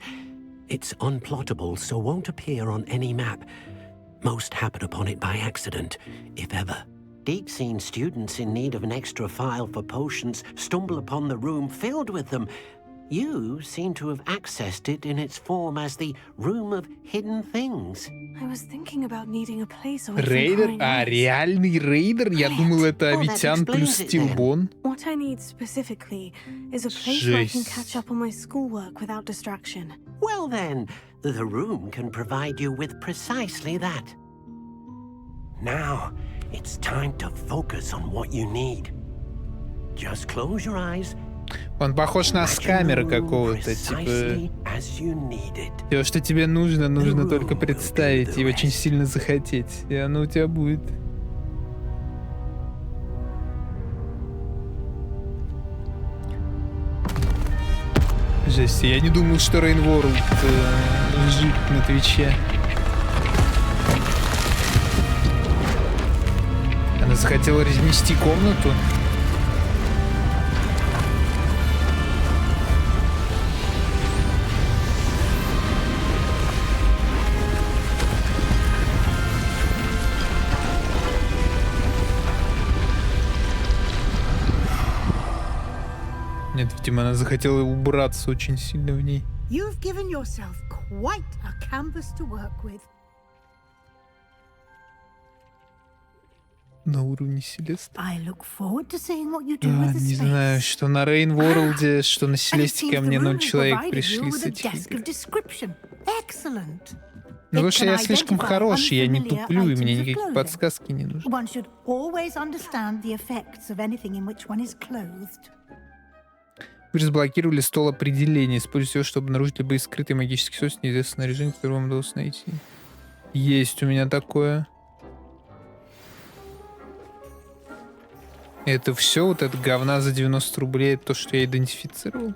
It's unplottable, so won't appear on any map. Most happen upon it by accident, if ever. Deke's seen students in need of an extra file for potions stumble upon the room filled with them. You seem to have accessed it in its form as the Room of Hidden Things. I was thinking about needing a place away from Рейдер? prying А, eyes. реальный рейдер? Я думал, это Oh, that Авитян плюс explains it then. Стилбон. What I need specifically is a place where I can Жесть. catch up on my schoolwork without distraction. Well then, the room can provide you with precisely that. Now, it's time to focus on what you need. Just close your eyes. Он похож на скамера какого-то, типа... Все, что тебе нужно только представить и очень сильно захотеть, и оно у тебя будет. Жесть, я не думал, что Rain World лежит на Твиче. Она захотела разнести комнату. Нет, видимо, она захотела убраться очень сильно в ней. You've given yourself quite a canvas to work with. На уровне Селест. I look forward to seeing what you do А, with the не space. знаю, что на Rain World, что на And it Селесте ко seems мне the 0 room has человек provided пришли you с with a этих desk игр. of description. Excellent. Ну, потому It что can я слишком identify хороший, я не unfamiliar туплю, и мне items of никакие clothing. подсказки не нужны. One should always understand the effects of anything in which one is clothed. Вы разблокировали стол определения. Используйте его, чтобы обнаружить любые скрытые магические свойства, неизвестное снаряжение, которое вам удалось найти. Есть у меня такое. Это все, вот это говна за 90 рублей, это то, что я идентифицировал?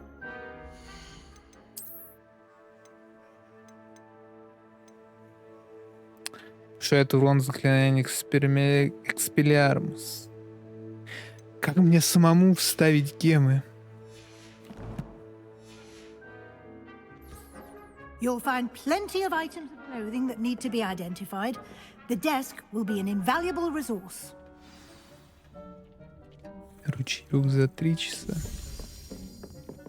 Что это урон заклинания Экспелиармус. Как мне самому вставить гемы? You'll find plenty of items of clothing that need to be identified. The desk will be an invaluable resource. Ручеек за 3 часа.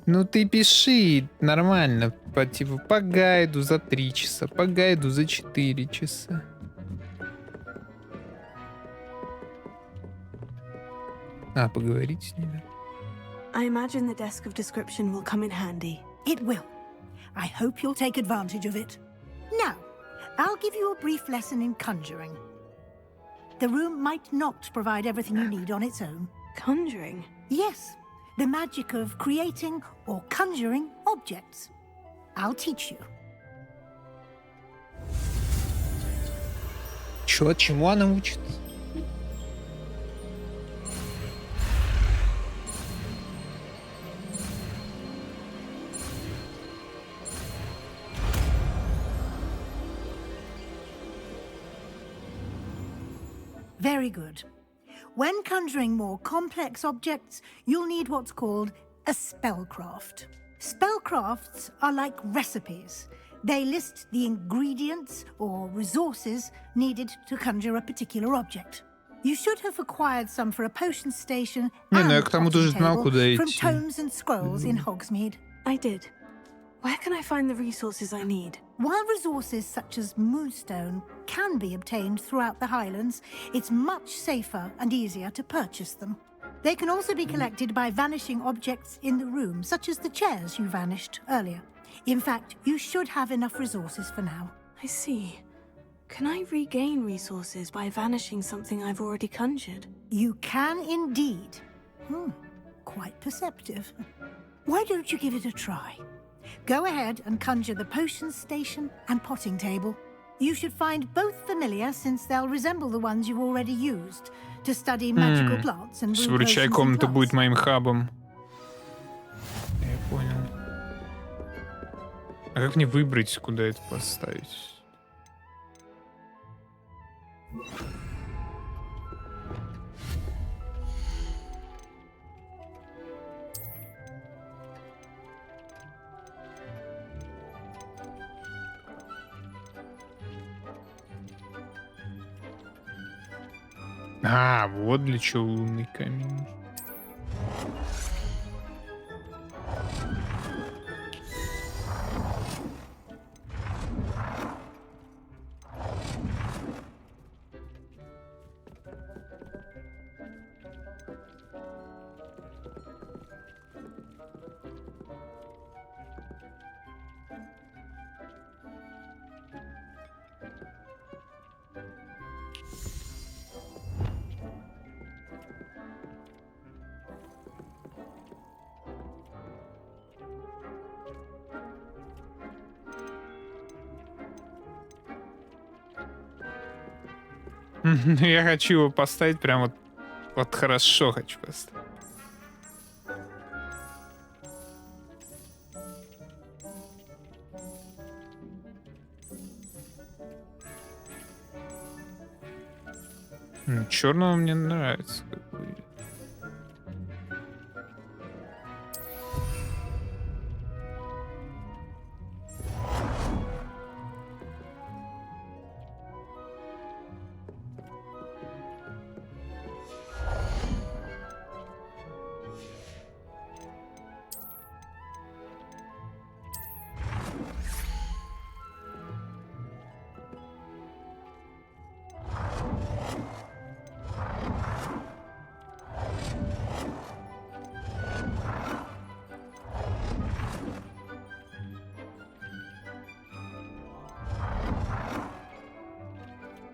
Ну ты пиши нормально, типа по гайду за 3 часа, по гайду за 4 часа. А, поговорить с ними. I imagine the desk of description will come in handy. It will. I hope you'll take advantage of it. Now, I'll give you a brief lesson in conjuring. The room might not provide everything you need on its own. Conjuring? Yes, the magic of creating or conjuring objects. I'll teach you. Чему она учит? Very good. When conjuring more complex objects, you'll need what's called A spellcraft. Spellcrafts are like recipes. They list the ingredients or resources needed to conjure a particular object. You should have acquired some for a potion station Не, ну я and к тому potting тоже знал, table куда from идти. tomes and scrolls in Hogsmeade. I did. Where can I find the resources I need? While resources such as moonstone can be obtained throughout the Highlands, it's much safer and easier to purchase them. They can also be collected by vanishing objects in the room, such as the chairs you vanished earlier. In fact, you should have enough resources for now. I see. Can I regain resources by vanishing something I've already conjured? You can indeed. Quite perceptive. Why don't you give it a try? Go ahead and conjure the potion station and potting table. You should find both familiar, since they'll resemble the ones you've already used to study magical plants and brew potions in Выручай-комната будет plants. моим хабом. Я понял. А как мне выбрать, куда это поставить? А, вот для чего лунный камень. Я хочу его поставить прям вот хорошо хочу поставить. Черного мне нравится. Как выглядит.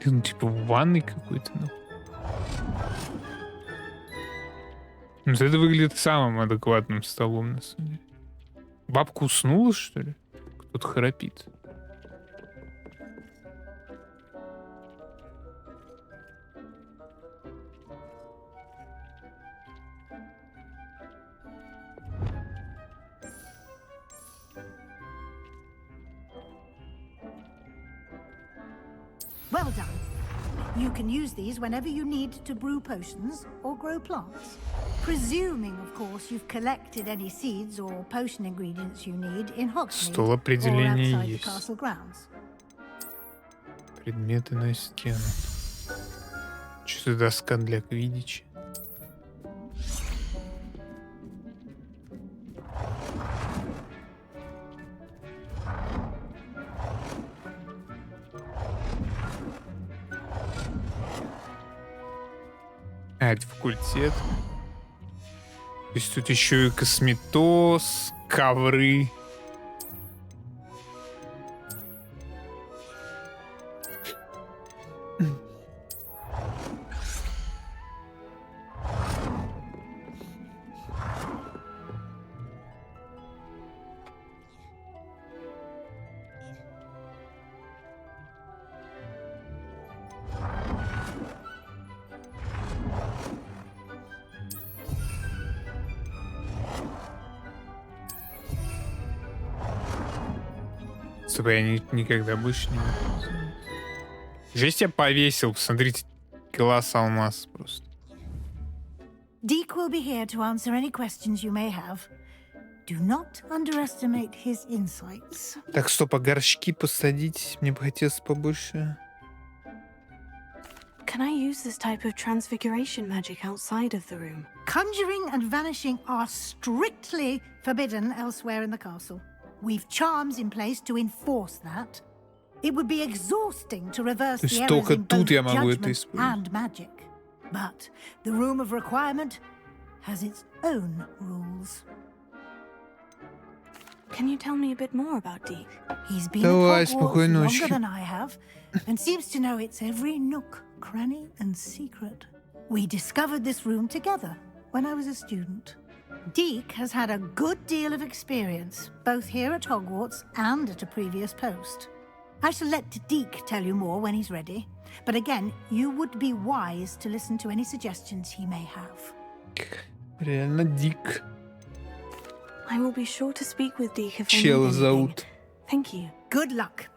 Ну, типа в ванной какой-то, ну. Ну, это выглядит самым адекватным столом, на самом деле. Бабка уснула, что ли? Кто-то храпит. Well done. You can use these whenever you need to brew potions or grow plants. Presuming, of course, you've collected any seeds or potion ingredients you need in Hogsmeade Стол or определения outside the есть. castle grounds. Предметы на стену. Что-то доска для квиддича. А, это факультет. То есть тут еще и косметоз, ковры. Чтобы я никогда больше не буду. Жесть, я повесил. Посмотрите, класс алмаз просто. Deke will be here to answer any questions you may have. Do not underestimate his insights. Так, стоп, а горшки посадить? Мне бы хотелось побольше. Can I use this type of transfiguration magic outside of the room? Conjuring and vanishing are strictly forbidden elsewhere in the castle. We've charms in place to enforce that. It would be exhausting to reverse the errors in both judgment and magic. But the Room of Requirement has its own rules. Can you tell me a bit more about Deke? He's been at Hogwarts longer than I have, and seems to know its every nook, cranny, and secret. We discovered this room together when I was a student. Deke has had a good deal of experience, both here at Hogwarts and at a previous post. I shall let Deke tell you more when he's ready. But again, you would be wise to listen to any suggestions he may have. Реально Дик. I will be sure to speak with Deke if I Чел need anything. зовут. Thank you. Good luck.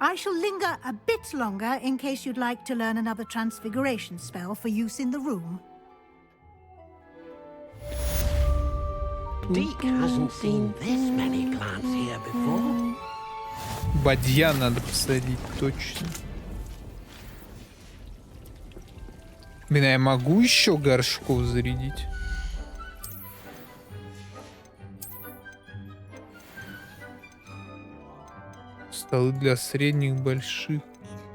I shall linger a bit longer in case you'd like to learn another transfiguration spell for use in the room. Deke hasn't seen this many plants here before. Бадьян надо посадить, точно. Блин, а я могу еще горшков зарядить? Столы для средних, больших.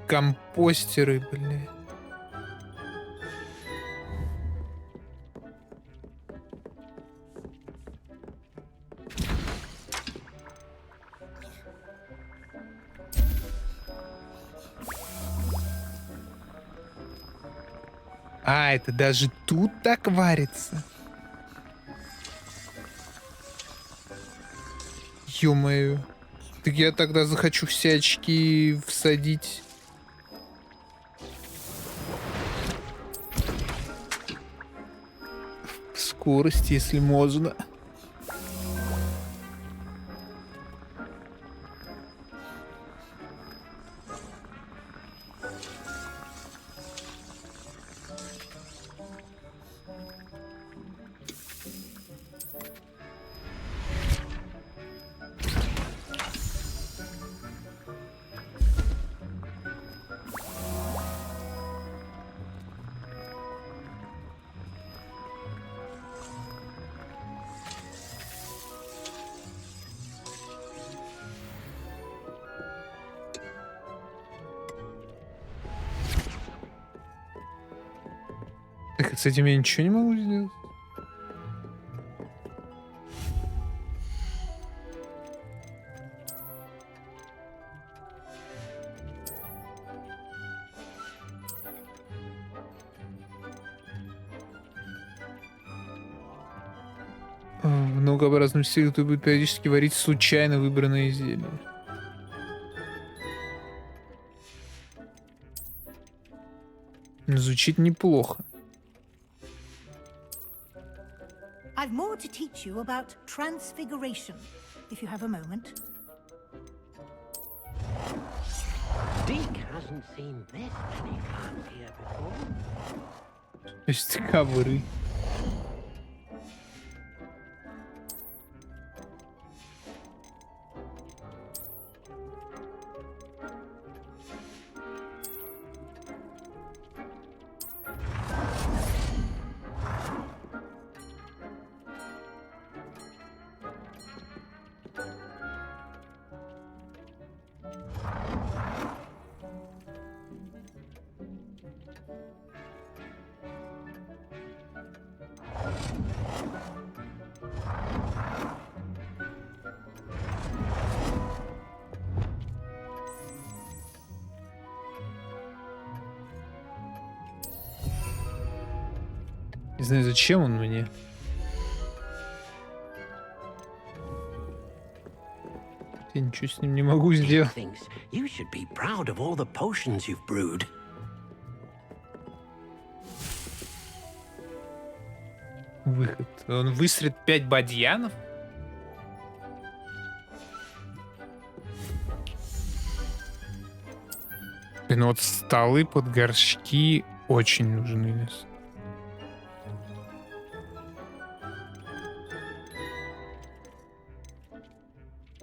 Компостеры, блядь. А, это даже тут так варится? Ё-моё. Так я тогда захочу все очки всадить. Скорость, если можно. Так, с этим я ничего не могу сделать. В многообразном стиле кто будет периодически варить случайно выбранные изделия. Звучит неплохо. I've more to teach you about transfiguration, if you have a moment. Deke hasn't seen this many plants here before. То есть ковры. Не знаю, зачем он мне. Я ничего с ним не могу сделать. You should be proud of all the potions you've brewed. Выход. Он высрет 5 бадьянов? Ну вот столы под горшки очень нужны.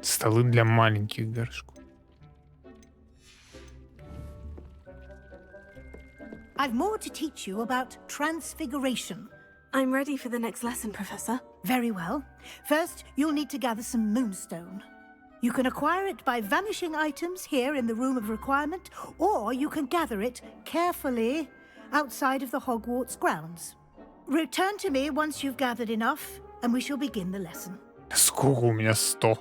Столы для маленьких горшков. I've more to teach you about transfiguration. I'm ready for the next lesson, Professor. Very well. First, you'll need to gather some moonstone. You can acquire it by vanishing items here in the Room of Requirement, or you can gather it carefully outside of the Hogwarts grounds. Return to me once you've gathered enough, and we shall begin the lesson. Сколько у меня? 100.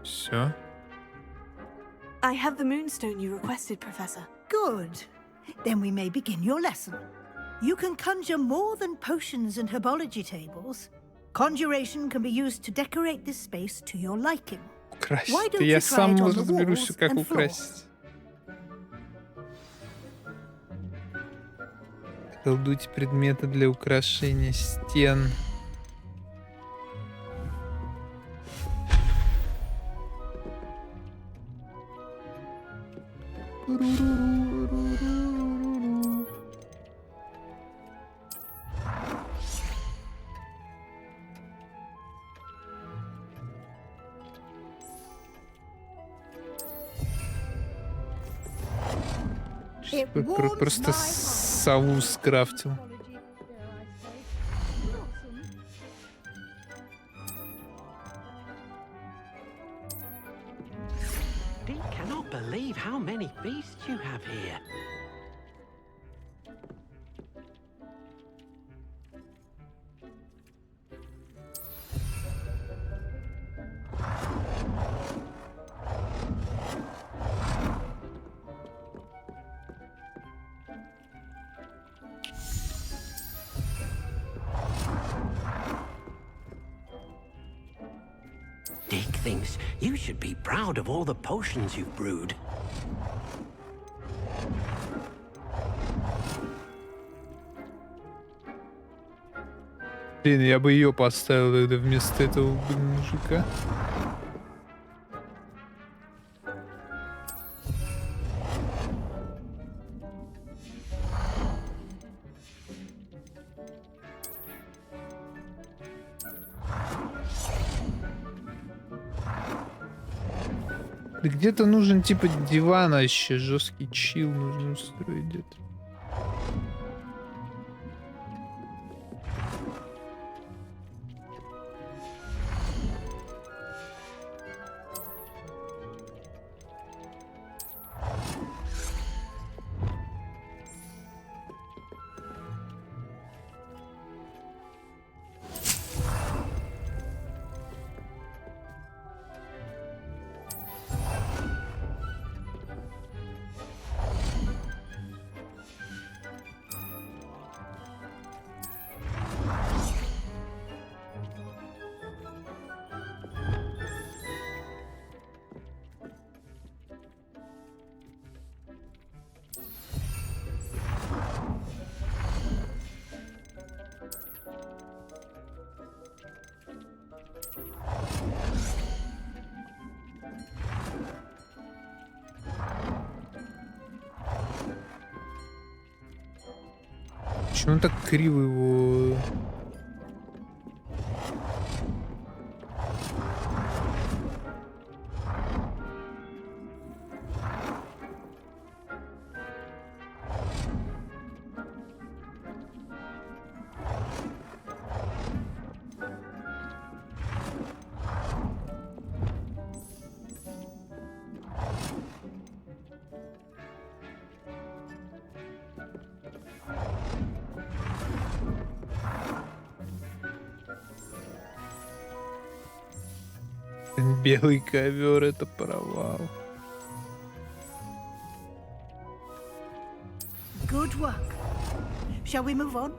Все. I have the moonstone you requested, Professor. Good. Then we may begin your lesson. You can conjure more than potions and herbology tables. Conjuration can be used to decorate this space to your liking. Украсть. Why don't Я you try сам it on the разберусь, walls как and floor? украсть. Колдуйте предметы для украшения стен. Просто сову скрафтил. Dee cannot believe how many beasts you have here. Dick thinks you should be proud of all the potions you've brewed. Блин, я бы ее поставил тогда вместо этого мужика. Да где-то нужен типа дивана еще, жесткий чил нужно устроить где-то. Почему он так криво его... Белый ковер — это провал. Good work. Shall we move on?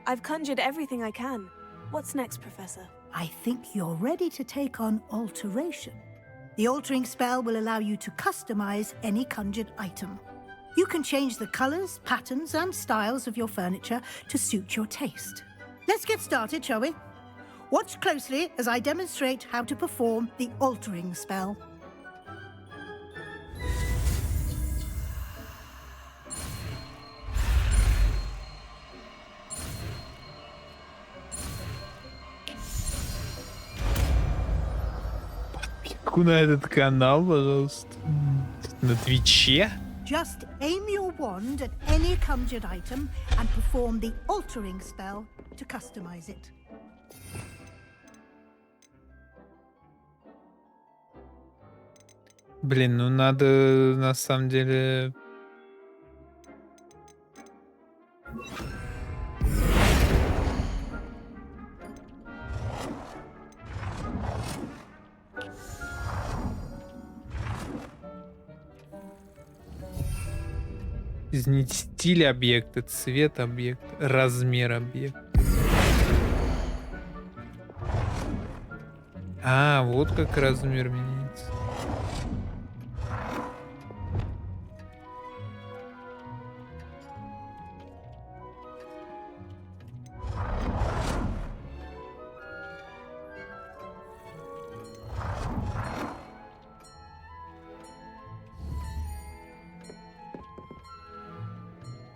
I've conjured everything I can. What's next, Professor? I think you're ready to take on alteration. The altering spell will allow you to customize any conjured item. You can change the colors, patterns, and styles of your furniture to suit your taste. Let's get started, shall we? Watch closely as I demonstrate how to perform the altering spell. ссылку на этот канал, пожалуйста. На Твиче. Just aim your wand at any conjured item and perform the altering spell to customize it. Блин, ну надо на самом деле... Изменить стиль объекта, цвет объекта, размер объекта. А, вот как размер меняется.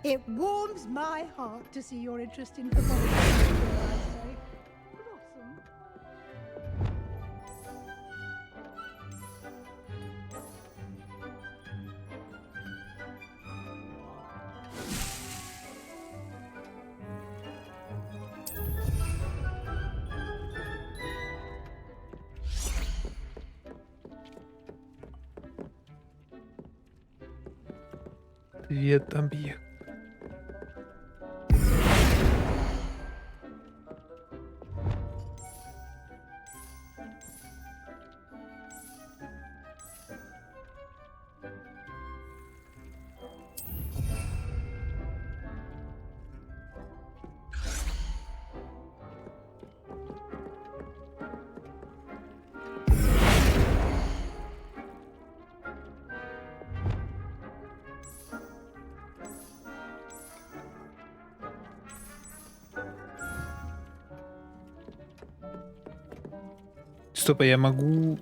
It warms my heart to see your interest in pathology, dare I say. Blossom. Цвет объекта. Стоп, а я могу...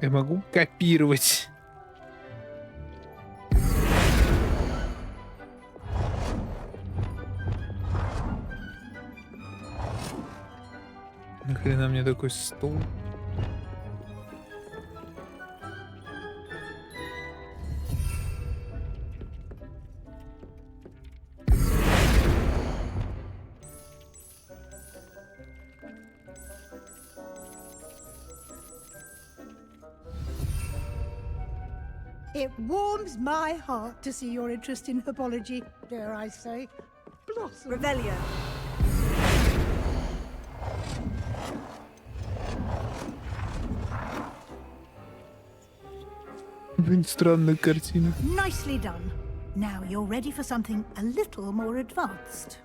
Я могу копировать. Нахрена мне такой стол? It warms my heart to see your interest in herbology, dare I say. Blossom. Revelio. Блин, странная картина. Nicely done. Now you're ready for something a little more advanced.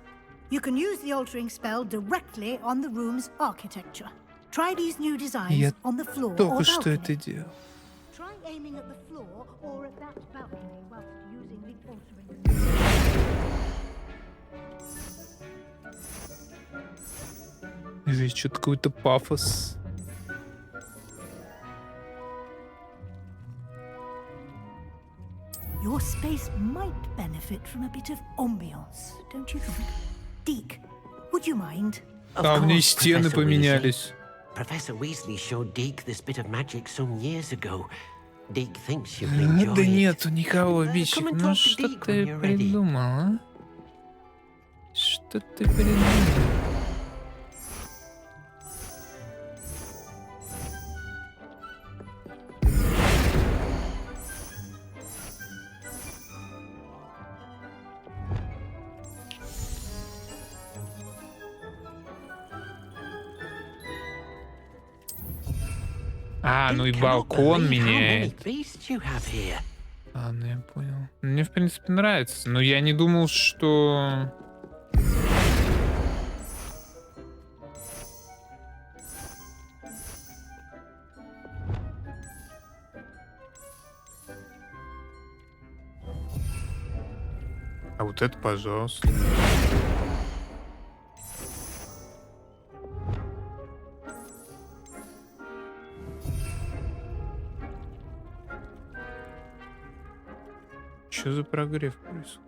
You can use the altering spell directly on the room's architecture. Try these new designs Я on the floor or только что balcony. это делал. Try aiming at the floor or at that balcony whilst using the altering spell. Здесь что-то какой-то пафос. Your space might benefit from a bit of ambiance, don't you think? Deke, would you mind? Of А, у меня и course, стены Professor поменялись. Weasley. Professor Weasley showed Deke this bit of magic some years ago. Deke thinks you'll enjoy Да it. нету никого, бичик. Come and Ну talk to что Deke ты when you're ready. придумал, а? Что ты придумал? А, ну и Deke cannot балкон believe how many меняет. beasts you have here. А, ну я понял. Мне, в принципе, нравится. Но я не думал, что... А вот это, пожалуйста. Что за прогрев происходит?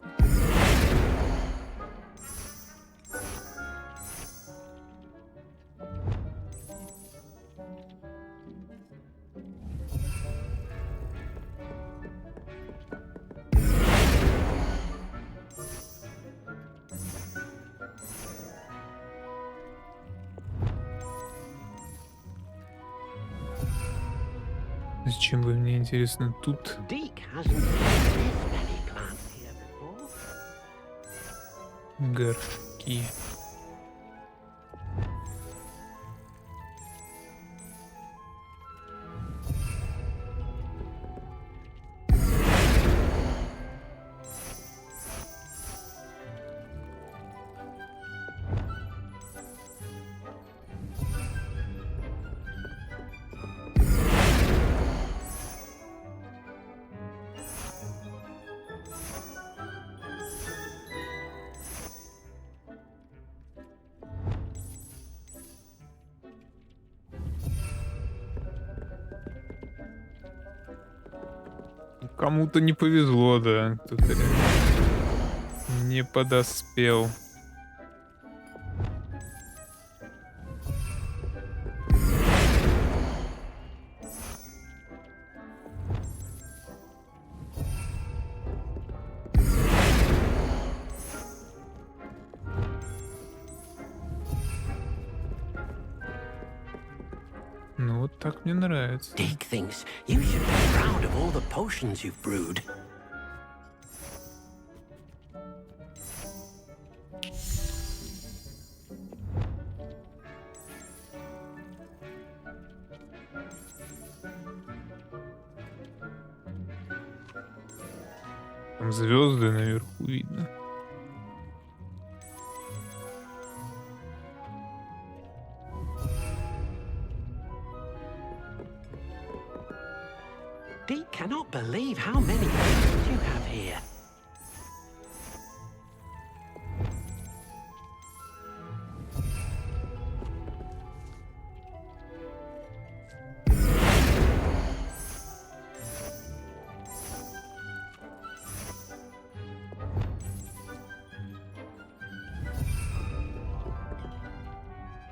Зачем бы мне интересно тут? Deke hasn't seen this many plants here before. Горшки. Кому-то не повезло, да. Кто-то не подоспел. Ну вот так мне нравится. Deke thinks you should be proud of all the potions you've brewed. Там звезды наверху видно. Deke cannot believe how many potions you have here.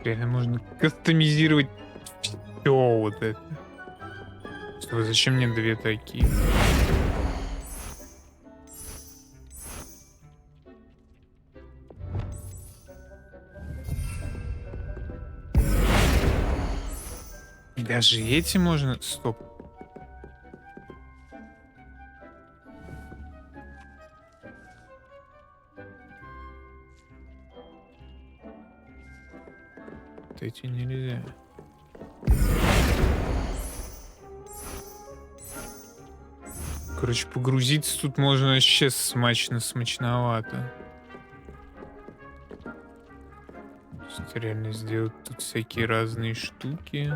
Реально можно кастомизировать все вот это. Что, зачем мне две такие? Даже эти можно... Стоп. Вот эти нельзя. Короче, погрузиться тут можно вообще смачновато. Реально сделать тут всякие разные штуки.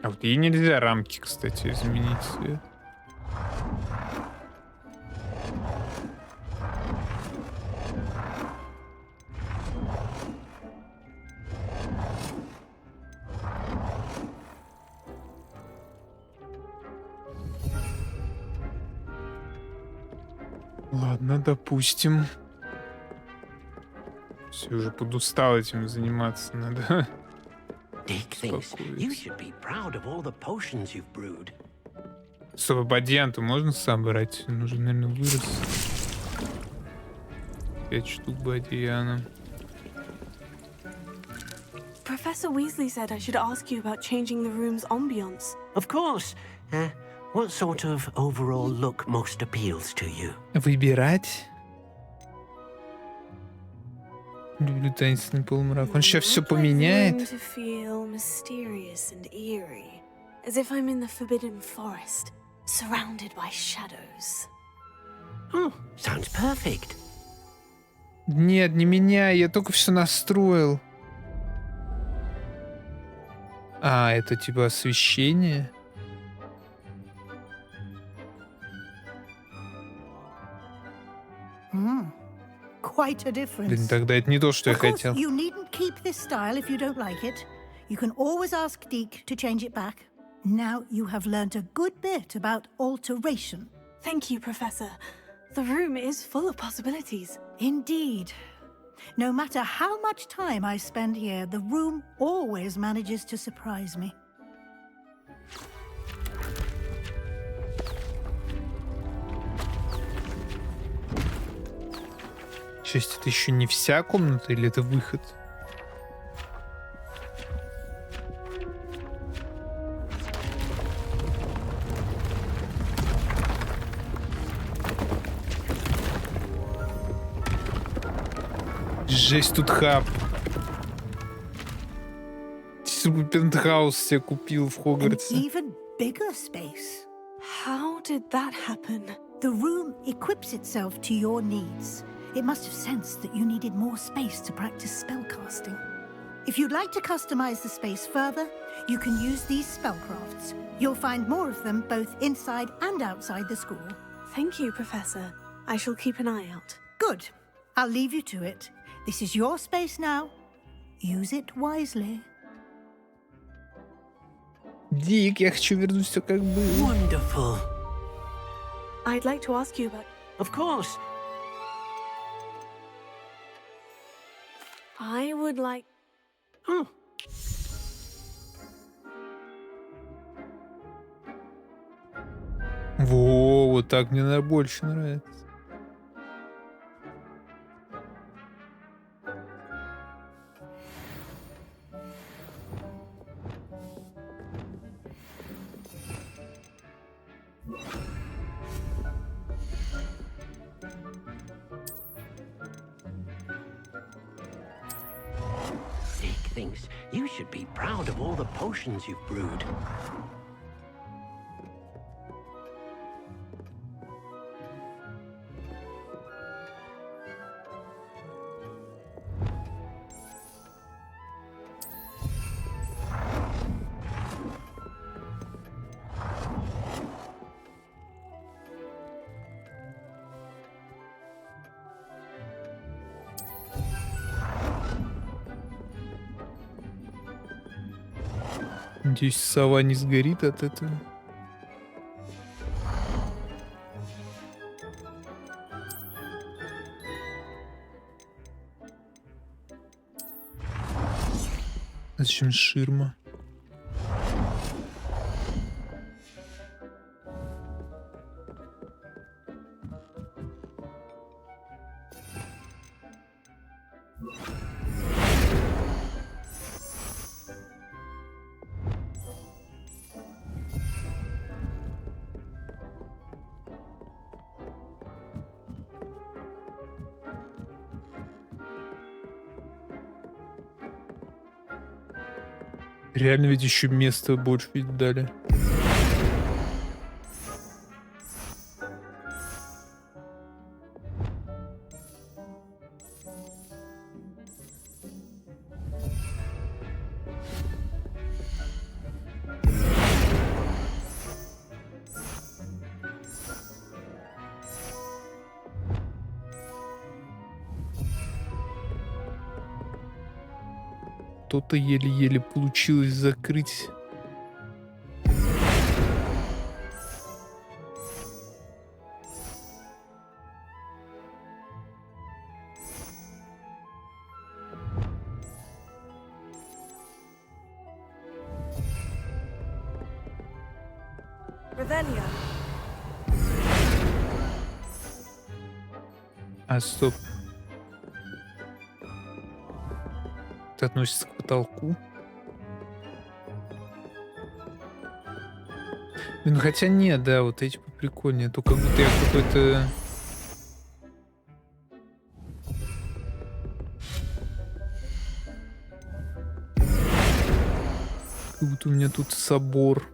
А вот ей нельзя рамки, кстати, изменить цвет. Ладно, допустим. Все, уже подустал этим заниматься, надо. Dick thinks you should be proud of all the potions you've brewed. Стоп, бадьянту можно собрать? Нужно, наверное, вырос. 5 штук бадьяна. Professor Weasley said I should ask you about changing the room's ambience. Of course. What sort of overall look most appeals to you? Выбирать. Люблю таинственный полумрак. Он сейчас все I'd like the room поменяет. to feel mysterious and eerie, as if I'm in the Forbidden Forest, surrounded by shadows. Oh, sounds perfect. Нет, не меняй, я только все настроил. А, это типа освещение? Quite a Блин, difference. тогда это не то, что я Of course, хотел. you needn't keep this style if you don't like it. You can always ask Deke to change it back. Now you have learnt a good bit about alteration. Thank you, Professor. The room is full of possibilities. Indeed. No matter how much time I spend here, the room always manages to surprise me. Счастье, это еще не вся комната или это выход? Жесть, тут хаб. Чтобы пентхаус себе купил в An Хогвартсе. even bigger space. How did that happen? The room equips itself to your needs. It must have sensed that you needed more space to practice spellcasting. If you'd like to customize the space further, you can use these spellcrafts. You'll find more of them both inside and outside the school. Thank you, Professor. I shall keep an eye out. Good. I'll leave you to it. This is your space now. Use it wisely. Дик, я хочу вернуть все как было. Wonderful. I'd like to ask you about... Of course. I would like... Oh, Во, вот так мне больше нравится. Dick thinks you should be proud of all the potions you've brewed. Надеюсь, сова не сгорит от этого. А зачем ширма? Реально ведь еще места больше ведь дали. То-то еле-еле получилось закрыть. Revelio. А, стоп. Это относится к потолку. Ну хотя нет, да, вот эти прикольнее. То как будто я какой-то... Как будто у меня тут собор.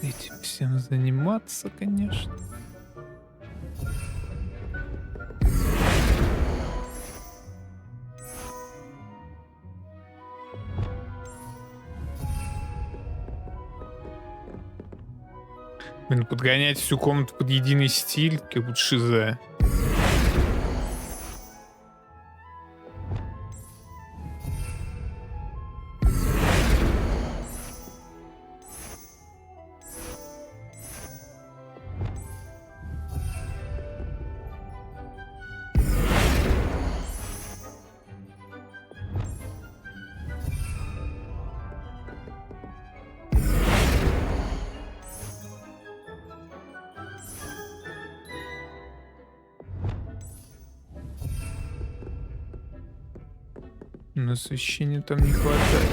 Этим всем заниматься, конечно. Блин, подгонять всю комнату под единый стиль, как будто шиза. Но освещения там не хватает.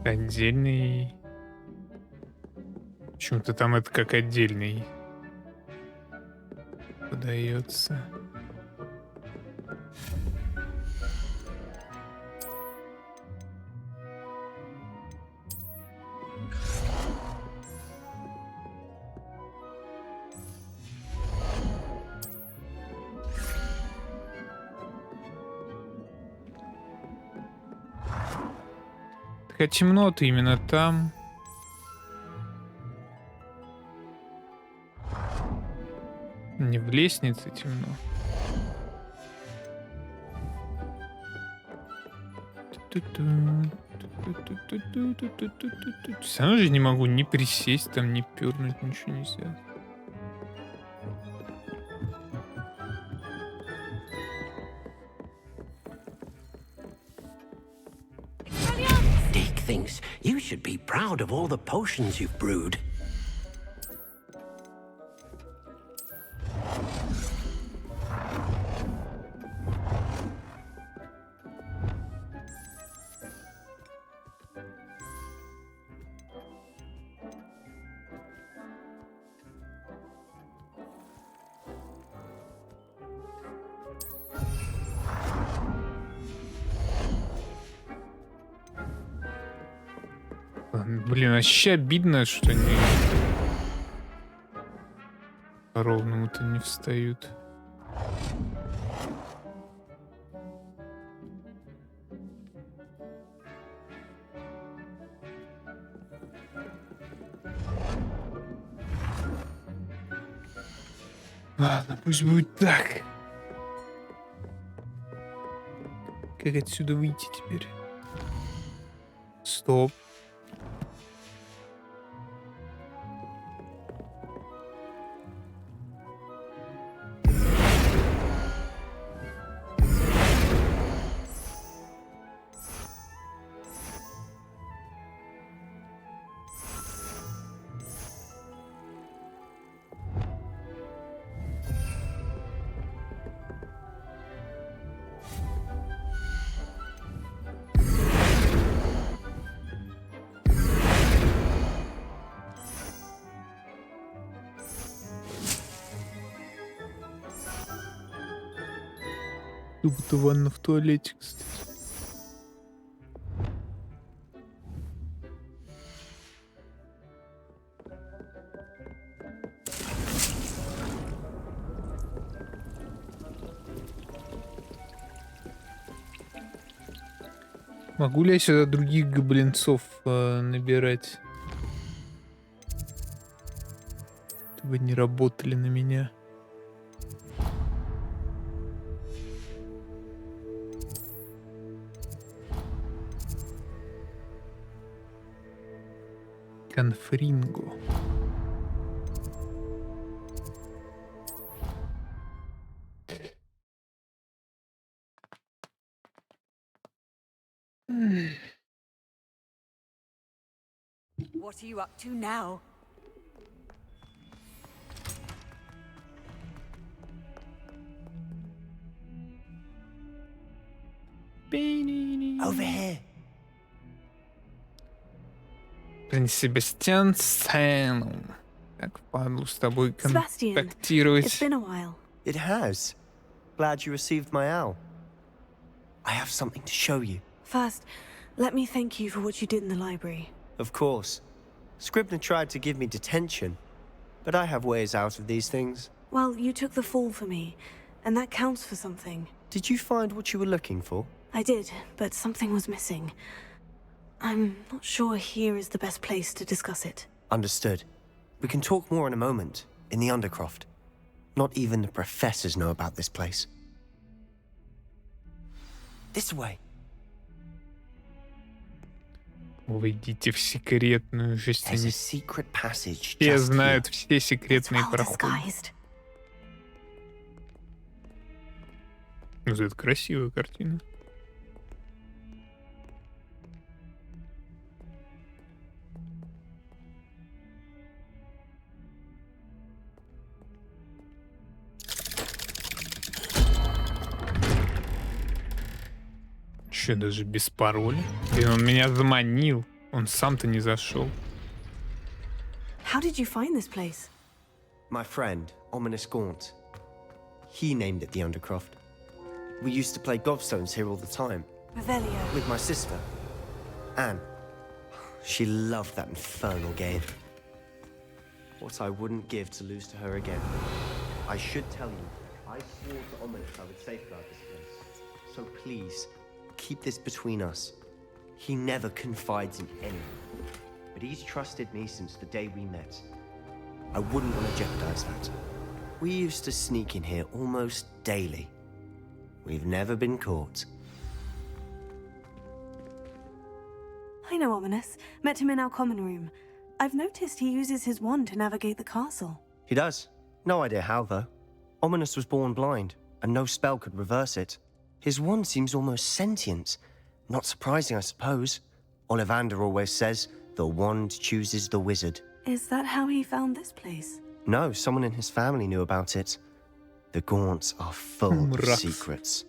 Отдельный. Почему-то там это как отдельный подается. Так а темно-то именно там. Не в лестнице темно. Все равно же не могу ни присесть, там, ни пернуть, ничего не сделать. Dick thinks you should be proud of all the potions you've brewed. Блин, вообще обидно, что не по-ровному-то не встают. Ладно, пусть будет так. Как отсюда выйти теперь? Стоп. Как будто ванна в туалете, кстати. Могу ли я сюда других гоблинцов набирать? Чтобы не работали на меня. Конфринго. What are you up to now? Over here. Себастьян Стэном. Как впадлу с тобой Sebastian, it's контактировать. been a while. It has. Glad you received my owl. I have something to show you. First, let me thank you for what you did in the library. Of course. Scribner tried to give me detention, but I have ways out of these things. Well, you took the fall for me, and that counts for something. Did you find what you were looking for? I did, but something was missing. I'm not sure here is the best place to discuss it. Understood. We can talk more in a moment, in the Undercroft. Not even the professors know about this place. This way. Войдите в секретную жесть. There's Они a secret passage все just знают here. все It's секретные well проходы. disguised. Вот это красивая картина. Че, даже без пароля? Блин, он меня заманил. Он сам-то не зашел. How did you find this place? My friend, Ominous Gaunt. He named it the Undercroft. We used to play gobstones here all the time. Revelio. With my sister, Anne. She loved that infernal game. What I wouldn't give to lose to her again. I should tell you, I swore to Ominous I would safeguard this place. So please, keep this between us. He never confides in anyone. But he's trusted me since the day we met. I wouldn't want to jeopardize that. We used to sneak in here almost daily. We've never been caught. I know Ominous. Met him in our common room. I've noticed he uses his wand to navigate the castle. He does. No idea how, though. Ominous was born blind, and no spell could reverse it. His wand seems almost sentient. Not surprising, I suppose. Ollivander always says, the wand chooses the wizard. Is that how he found this place? No, someone in his family knew about it. The Gaunts are full of Rough. secrets.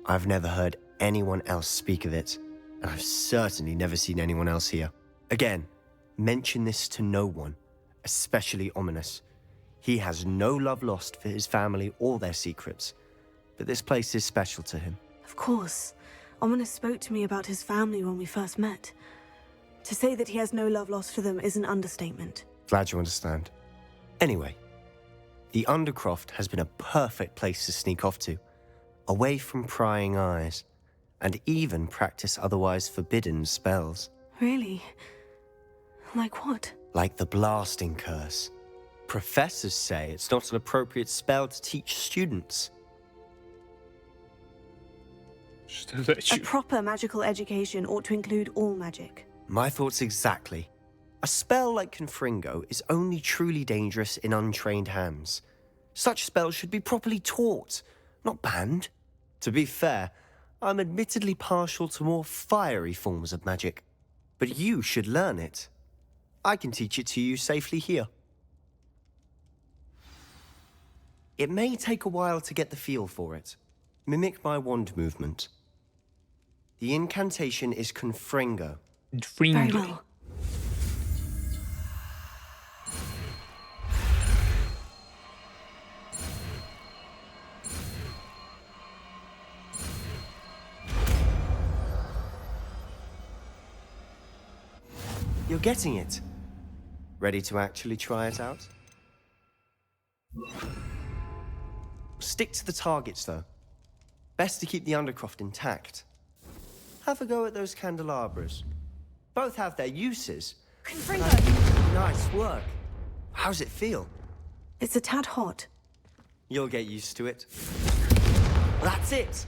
I've never heard anyone else speak of it, and I've certainly never seen anyone else here. Again, mention this to no one, especially Ominous. He has no love lost for his family or their secrets, but this place is special to him. Of course. Ominous spoke to me about his family when we first met. To say that he has no love lost for them is an understatement. Glad you understand. Anyway, the Undercroft has been a perfect place to sneak off to, away from prying eyes, and even practice otherwise forbidden spells. Really? Like what? Like the blasting curse. Professors say it's not an appropriate spell to teach students. Что за A чушь? proper magical education ought to include all magic. My thoughts exactly. A spell like Confringo is only truly dangerous in untrained hands. Such spells should be properly taught, not banned. To be fair, I'm admittedly partial to more fiery forms of magic. But you should learn it. I can teach it to you safely here. It may take a while to get the feel for it. Mimic my wand movement. The incantation is Confringo. Very Friendly. well. You're getting it. Ready to actually try it out? Stick to the targets, though. Best to keep the Undercroft intact. Have a go at those candelabras. Both have their uses. Nice work. How's it feel? It's a tad hot. You'll get used to it. That's it.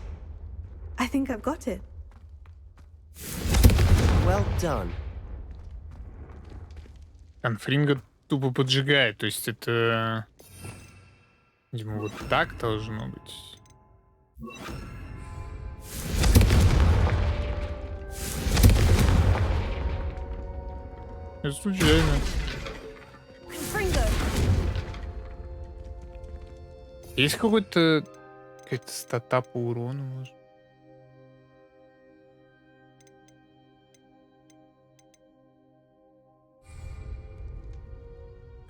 I think I've got it. Well done. Конфринга тупо поджигает, то есть это... Видимо, вот так должно быть. Это случайно. Есть какая-то стата по урону, может?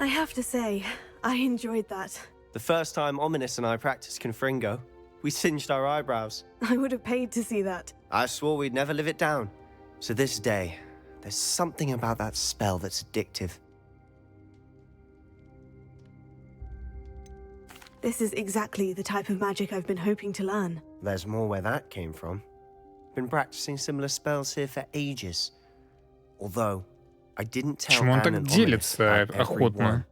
I have to say, I enjoyed that. The first time Ominous and I practiced Confringo, we singed our eyebrows. I would have paid to see that. I swore we'd never live it down. So this day, there's something about that spell that's addictive. This is exactly the type of magic I've been hoping to learn. There's more where that came from. Been practicing similar spells here for ages. Although, I didn't tell Почему он Anne так and Ominous делится about every охотно? one.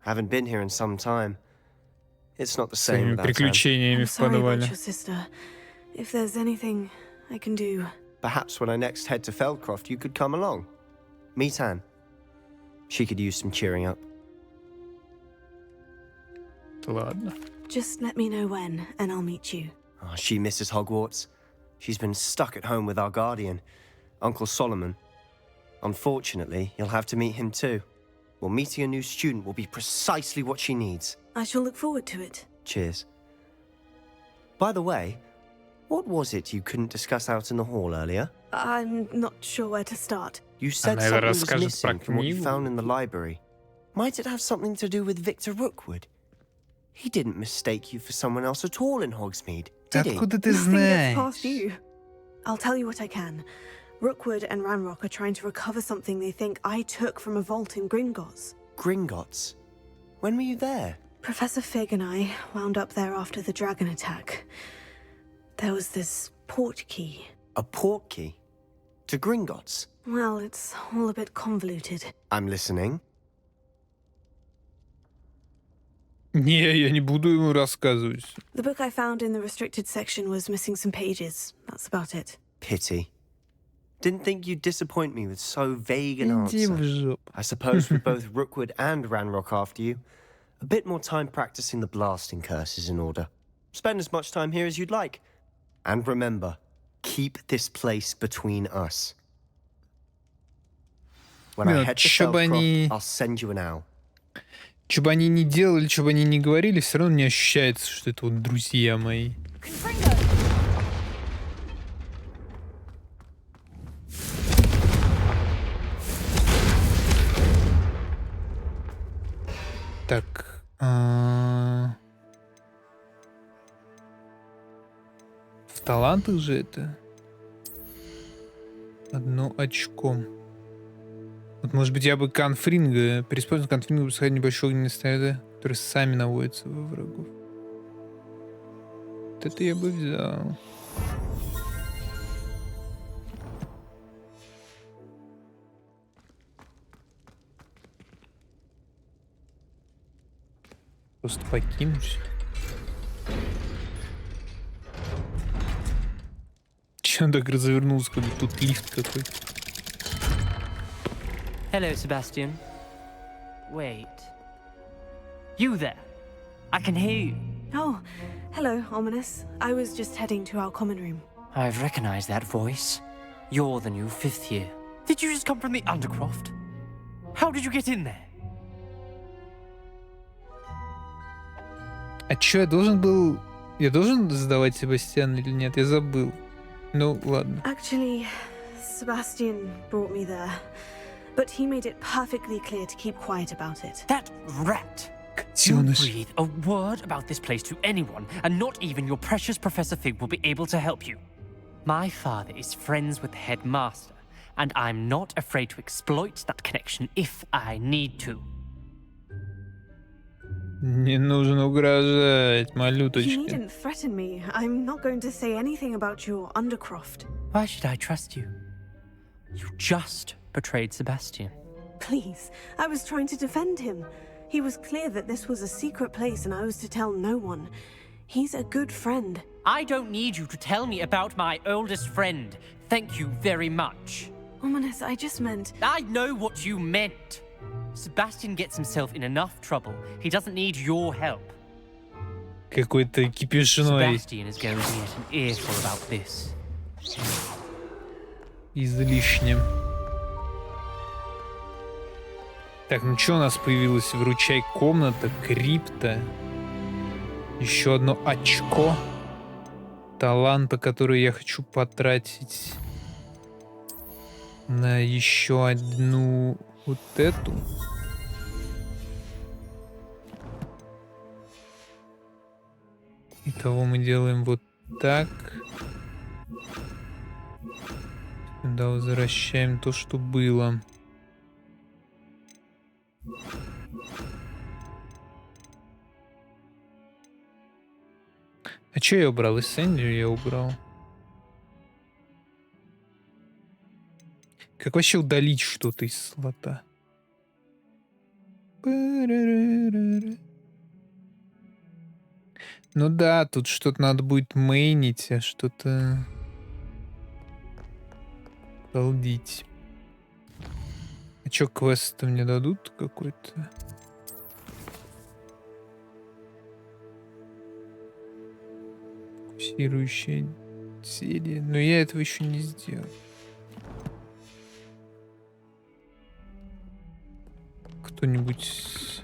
Haven't been here in some time. It's not the same Своими without Anne. приключениями I'm в sorry about подвале. your sister. If there's anything I can do... Perhaps when I next head to Feldcroft, you could come along. Meet Anne. She could use some cheering up. Ладно. Just let me know when, and I'll meet you. Oh, she misses Hogwarts. She's been stuck at home with our guardian, Uncle Solomon. Unfortunately, you'll have to meet him too. Well, meeting a new student will be precisely what she needs. I shall look forward to it. Cheers. By the way, what was it you couldn't discuss out in the hall earlier? I'm not sure where to start. You said Она something was расскажет про missing from what you книгу. found in the library. Might it have something to do with Victor Rookwood? He didn't mistake you for someone else at all in Hogsmeade, did he? Откуда ты Nothing gets past знаешь? you. I'll tell you what I can. Rookwood and Ranrock are trying to recover something they think I took from a vault in Gringotts. Gringotts? When were you there? Professor Fig and I wound up there after the dragon attack. There was this port key. A port key? To Gringotts? Well, it's all a bit convoluted. I'm listening. Не, я не буду ему рассказывать. The book I found in the restricted section was missing some pages. That's about it. Pity. Didn't think you'd disappoint me with so vague an Иди в answer. жопу. I suppose with both Rookwood and Ranrock after you, a bit more time practicing the blasting curse is in order. Spend as much time here as you'd like. And remember, keep this place between us. When I Ну, head to чё бы они- Feldcroft, I'll send you an owl. Что бы они ни делали, что бы они ни говорили, все равно не ощущается, что это вот друзья мои. Так. В талантах же это. Одно очко. Вот, может быть, я бы конфринга, при использовании конфринга происходит небольшой огненный снаряды, которые сами наводятся во врагов. Вот это я бы взял. Просто покинуть. Че он так развернулся, как будто тут лифт какой-то. Hello, Sebastian. Wait. You there? I can hear you. Oh, hello, Ominous. I was just heading to our common room. I've recognized that voice. You're the new 5th year. Did you just come from the Undercroft? How did you get in there? А чё, я должен был... Я должен сдавать Себастьяна или нет? Я забыл. Ну, ладно. Actually, Sebastian brought me there. But he made it perfectly clear to keep quiet about it. That rat! You Котёныш. breathe a word about this place to anyone, and not even your precious Professor Fig will be able to help you. My father is friends with the headmaster, and I'm not afraid to exploit that connection if I need to. Не нужно угрожать, You малюточка. needn't threaten me. I'm not going to say anything about your Undercroft. Why should I trust you? You just betrayed Sebastian. Please, I was trying to defend him. He was clear that this was a secret place and I was to tell no one. He's a good friend. I don't need you to tell me about my oldest friend. Thank you very much. Ominous, I just meant... I know what you meant. Sebastian gets himself in enough trouble. He doesn't need your help. Какой-то кипишной. Sebastian is going to get an earful about this. Излишне. Так, ну что у нас появилось? Выручай-комната, крипта. Еще одно очко таланта, который я хочу потратить на еще одну вот эту. Итого мы делаем вот так. Сюда возвращаем то, что было. А что я убрал? Из Сэнди я убрал. Как вообще удалить что-то из слота? Ну да, тут что-то надо будет мейнить, а что-то... Балдить. А чё, квест-то мне дадут какой-то? Фокусирующая серия. Но я этого еще не сделал. Кто-нибудь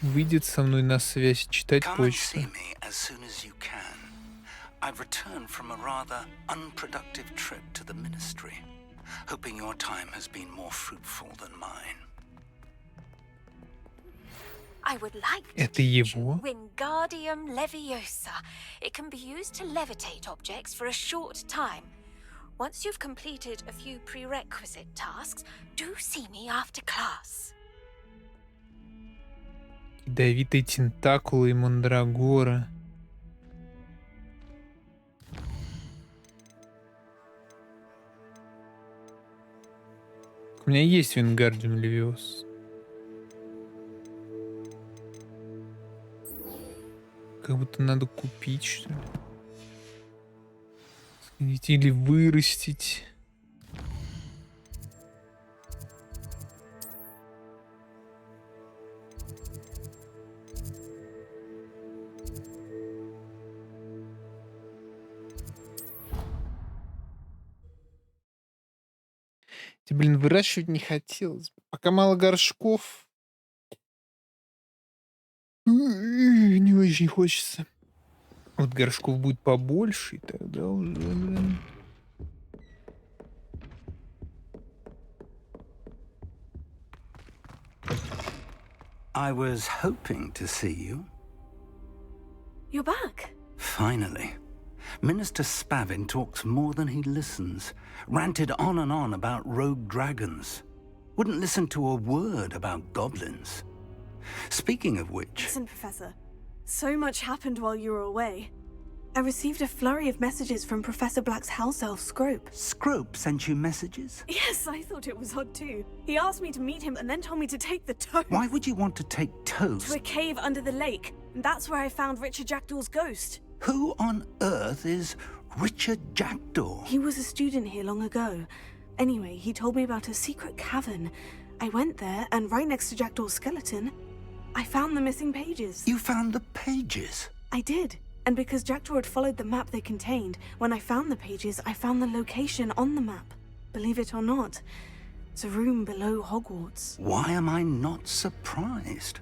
выйдет со мной на связь, читать почту. I've returned from a rather unproductive trip to the ministry, hoping your time has been more fruitful than mine. I would like Это to teach его? you Wingardium Leviosa. It can be used to levitate objects for a short time. Once you've completed a few prerequisite tasks, do see me after class. Ядовитые тентакулы и мандрагора. У меня есть Wingardium Leviosa. Как будто надо купить, что ли. Сходить или вырастить. Блин, выращивать не хотелось. Пока мало горшков. Не очень хочется. Вот горшков будет побольше, и тогда уже, блин. I was hoping to see you. You're back. Finally. Minister Spavin talks more than he listens. Ranted on and on about rogue dragons. Wouldn't listen to a word about goblins. Speaking of which... Listen, Professor. So much happened while you were away. I received a flurry of messages from Professor Black's house elf, Scrope. Scrope sent you messages? Yes, I thought it was odd too. He asked me to meet him and then told me to take the toast. Why would you want to take toast? To a cave under the lake. And that's where I found Richard Jackdaw's ghost. Who on earth is Richard Jackdaw? He was a student here long ago. Anyway, he told me about a secret cavern. I went there, and right next to Jackdaw's skeleton, I found the missing pages. You found the pages? I did. And because Jackdaw had followed the map they contained, when I found the pages, I found the location on the map. Believe it or not, it's a room below Hogwarts. Why am I not surprised?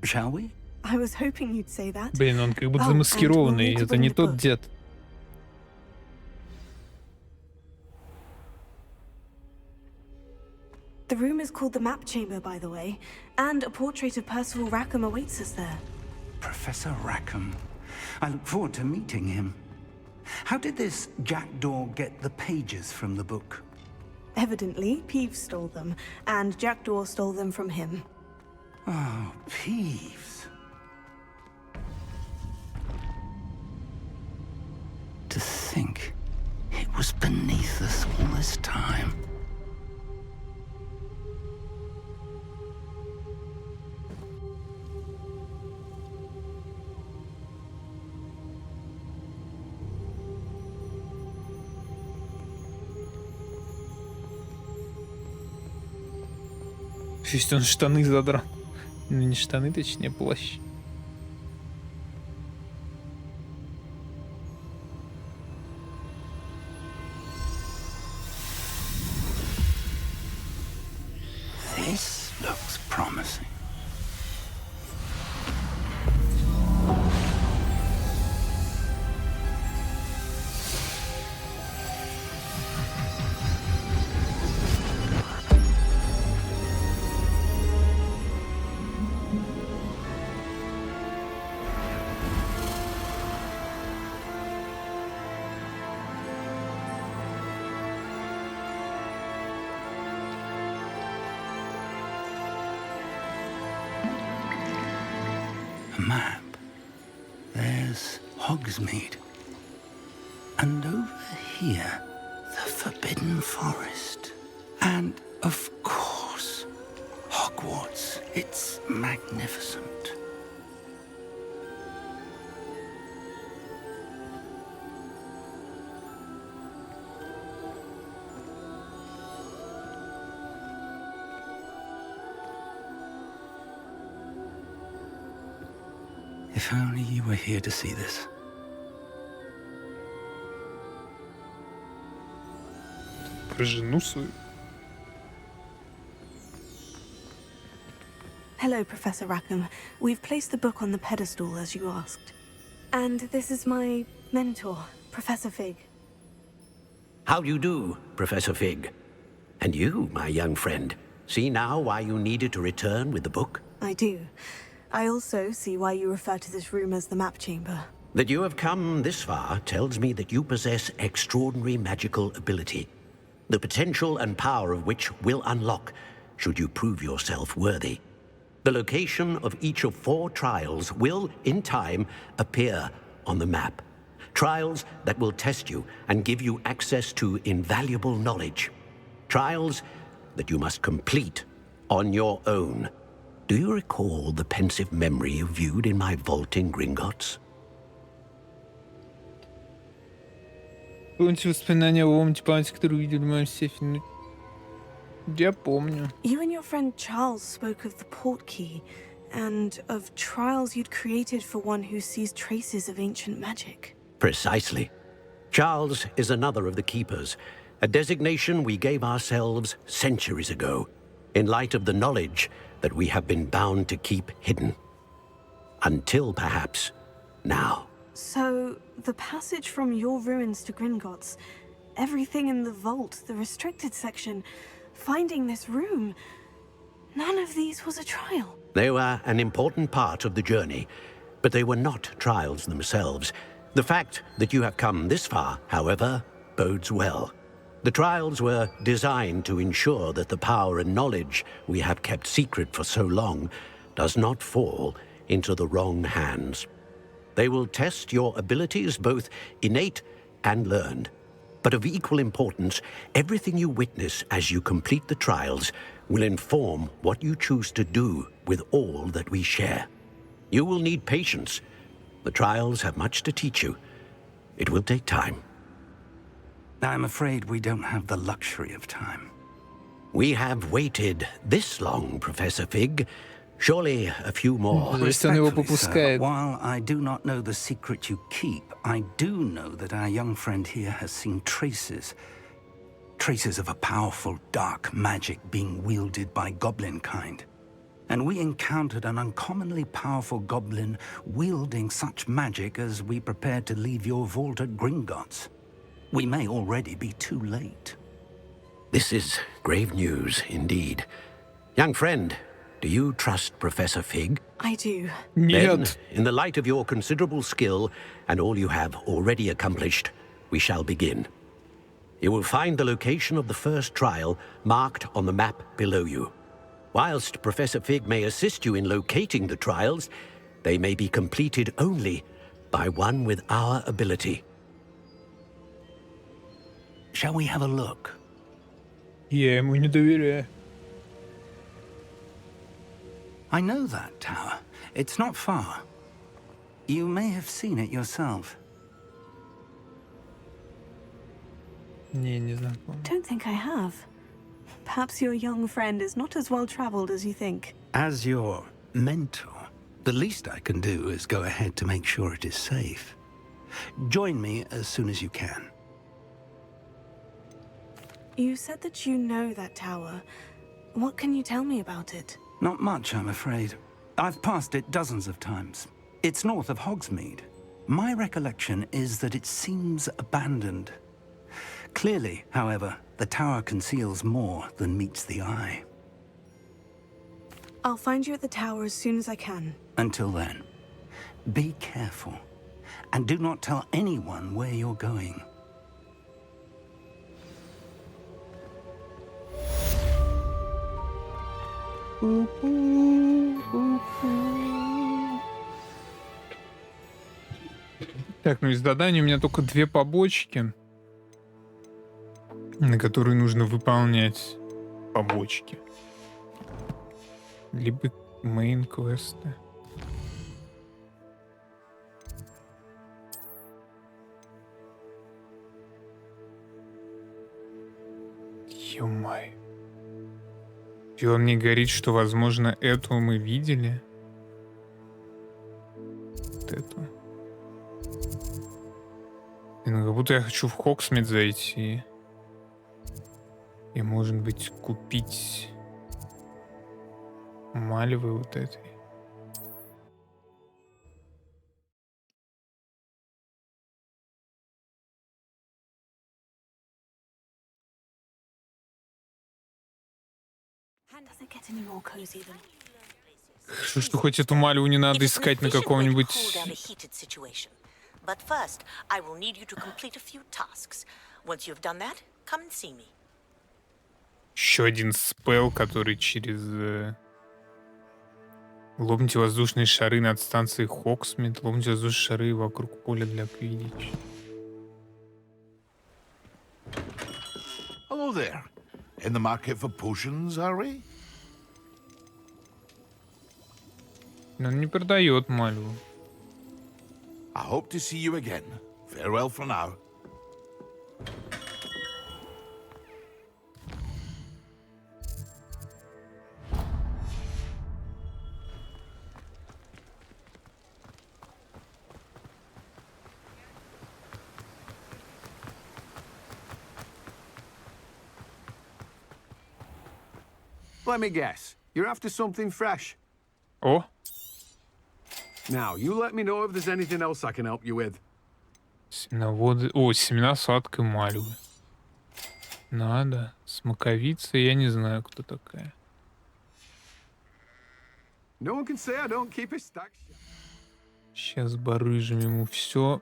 Shall we? I was hoping you'd say that. Блин, он как будто замаскированный. Это не тот дед. The room is called the Map Chamber, by the way, and a portrait of Percival Rackham awaits us there. Professor Rackham. I look forward to meeting him. How did this jackdaw get the pages from the book? Evidently, Peeves stole them, and Jackdaw stole them from him. Oh, Peeves. To think it was beneath us all this time. То есть он штаны задрал. Ну, не штаны, точнее, плащ. This looks promising. Map. There's Hogsmeade. And over here, the Forbidden Forest. And, of course, Hogwarts. It's magnificent. If only you were here to see this. Про жену свою. Hello, Professor Rackham. We've placed the book on the pedestal, as you asked. And this is my mentor, Professor Fig. How do you do, Professor Fig? And you, my young friend, see now why you needed to return with the book? I do. I also see why you refer to this room as the map chamber. That you have come this far tells me that you possess extraordinary magical ability, the potential and power of which will unlock should you prove yourself worthy. The location of each of 4 trials will, in time, appear on the map. Trials that will test you and give you access to invaluable knowledge. Trials that you must complete on your own. Do you recall the pensive memory you viewed in my vault in Gringotts? Помните воспоминания о моменте памяти, которую видели в моем сейфе? Ну, я помню. You and your friend Charles spoke of the portkey, and of trials you'd created for one who sees traces of ancient magic. Precisely. Charles is another of the Keepers, a designation we gave ourselves centuries ago, in light of the knowledge that we have been bound to keep hidden. Until, perhaps, now. So, the passage from your ruins to Gringotts, everything in the vault, the restricted section, finding this room, none of these was a trial. They were an important part of the journey, but they were not trials themselves. The fact that you have come this far, however, bodes well. The trials were designed to ensure that the power and knowledge we have kept secret for so long does not fall into the wrong hands. They will test your abilities, both innate and learned. But of equal importance, everything you witness as you complete the trials will inform what you choose to do with all that we share. You will need patience. The trials have much to teach you. It will take time. I'm afraid we don't have the luxury of time. We have waited this long, Professor Fig. Surely a few more. Respectfully, sir, while I do not know the secret you keep, I do know that our young friend here has seen traces of a powerful dark magic being wielded by goblin kind. And we encountered an uncommonly powerful goblin wielding such magic as we prepared to leave your vault at Gringotts. We may already be too late. This is grave news indeed. Young friend, do you trust Professor Fig? I do. Then, in the light of your considerable skill and all you have already accomplished, we shall begin. You will find the location of the first trial marked on the map below you. Whilst Professor Fig may assist you in locating the trials, they may be completed only by one with our ability. Shall we have a look? Я ему не доверяю. I know that tower. It's not far. You may have seen it yourself. Не знаком. Don't think I have. Perhaps your young friend is not as well traveled as you think. As your mentor, the least I can do is go ahead to make sure it is safe. Join me as soon as you can. You said that you know that tower. What can you tell me about it? Not much, I'm afraid. I've passed it dozens of times. It's north of Hogsmeade. My recollection is that it seems abandoned. Clearly, however, the tower conceals more than meets the eye. I'll find you at the tower as soon as I can. Until then, be careful, and do not tell anyone where you're going. Так, ну из заданий у меня только 2 побочки, на которые нужно выполнять побочки. Либо мейн-квесты. Ё-моё. И он мне говорит, что, возможно, эту мы видели. Вот эту. Ну, как будто я хочу в Хогсмит зайти. И, может быть, купить мальвы вот этой. Does it get any more cozy than... Хорошо, что хоть эту мальву не надо искать на каком-нибудь... But first, I will need you to complete a few tasks. Once you've done that, come and see me. Еще один спел, который через... Ломните воздушные шары над станцией Хогсмит. Ломните воздушные шары вокруг поля для квиддича. Hello there. In the market for potions, are we? Но он не продает мальву. I hope to see you again. Farewell for now. Let me guess. You're after something fresh. О! Now, you let me know if there's anything else I can help you with. Семеноводы... О, семена сладкой мальвы. Надо. Смоковица, я не знаю, кто такая. No one can say I don't keep his stacks. Сейчас барыжим ему все.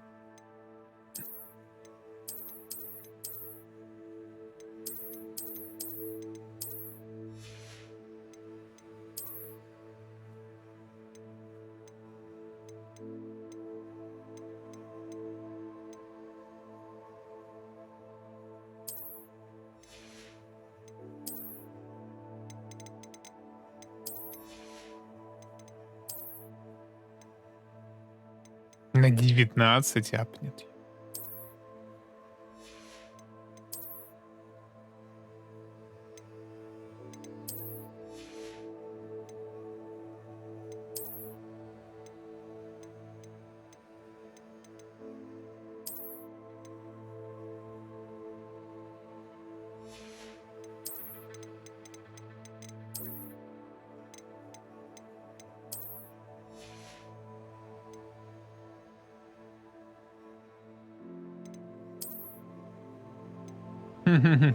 На 19 апнет.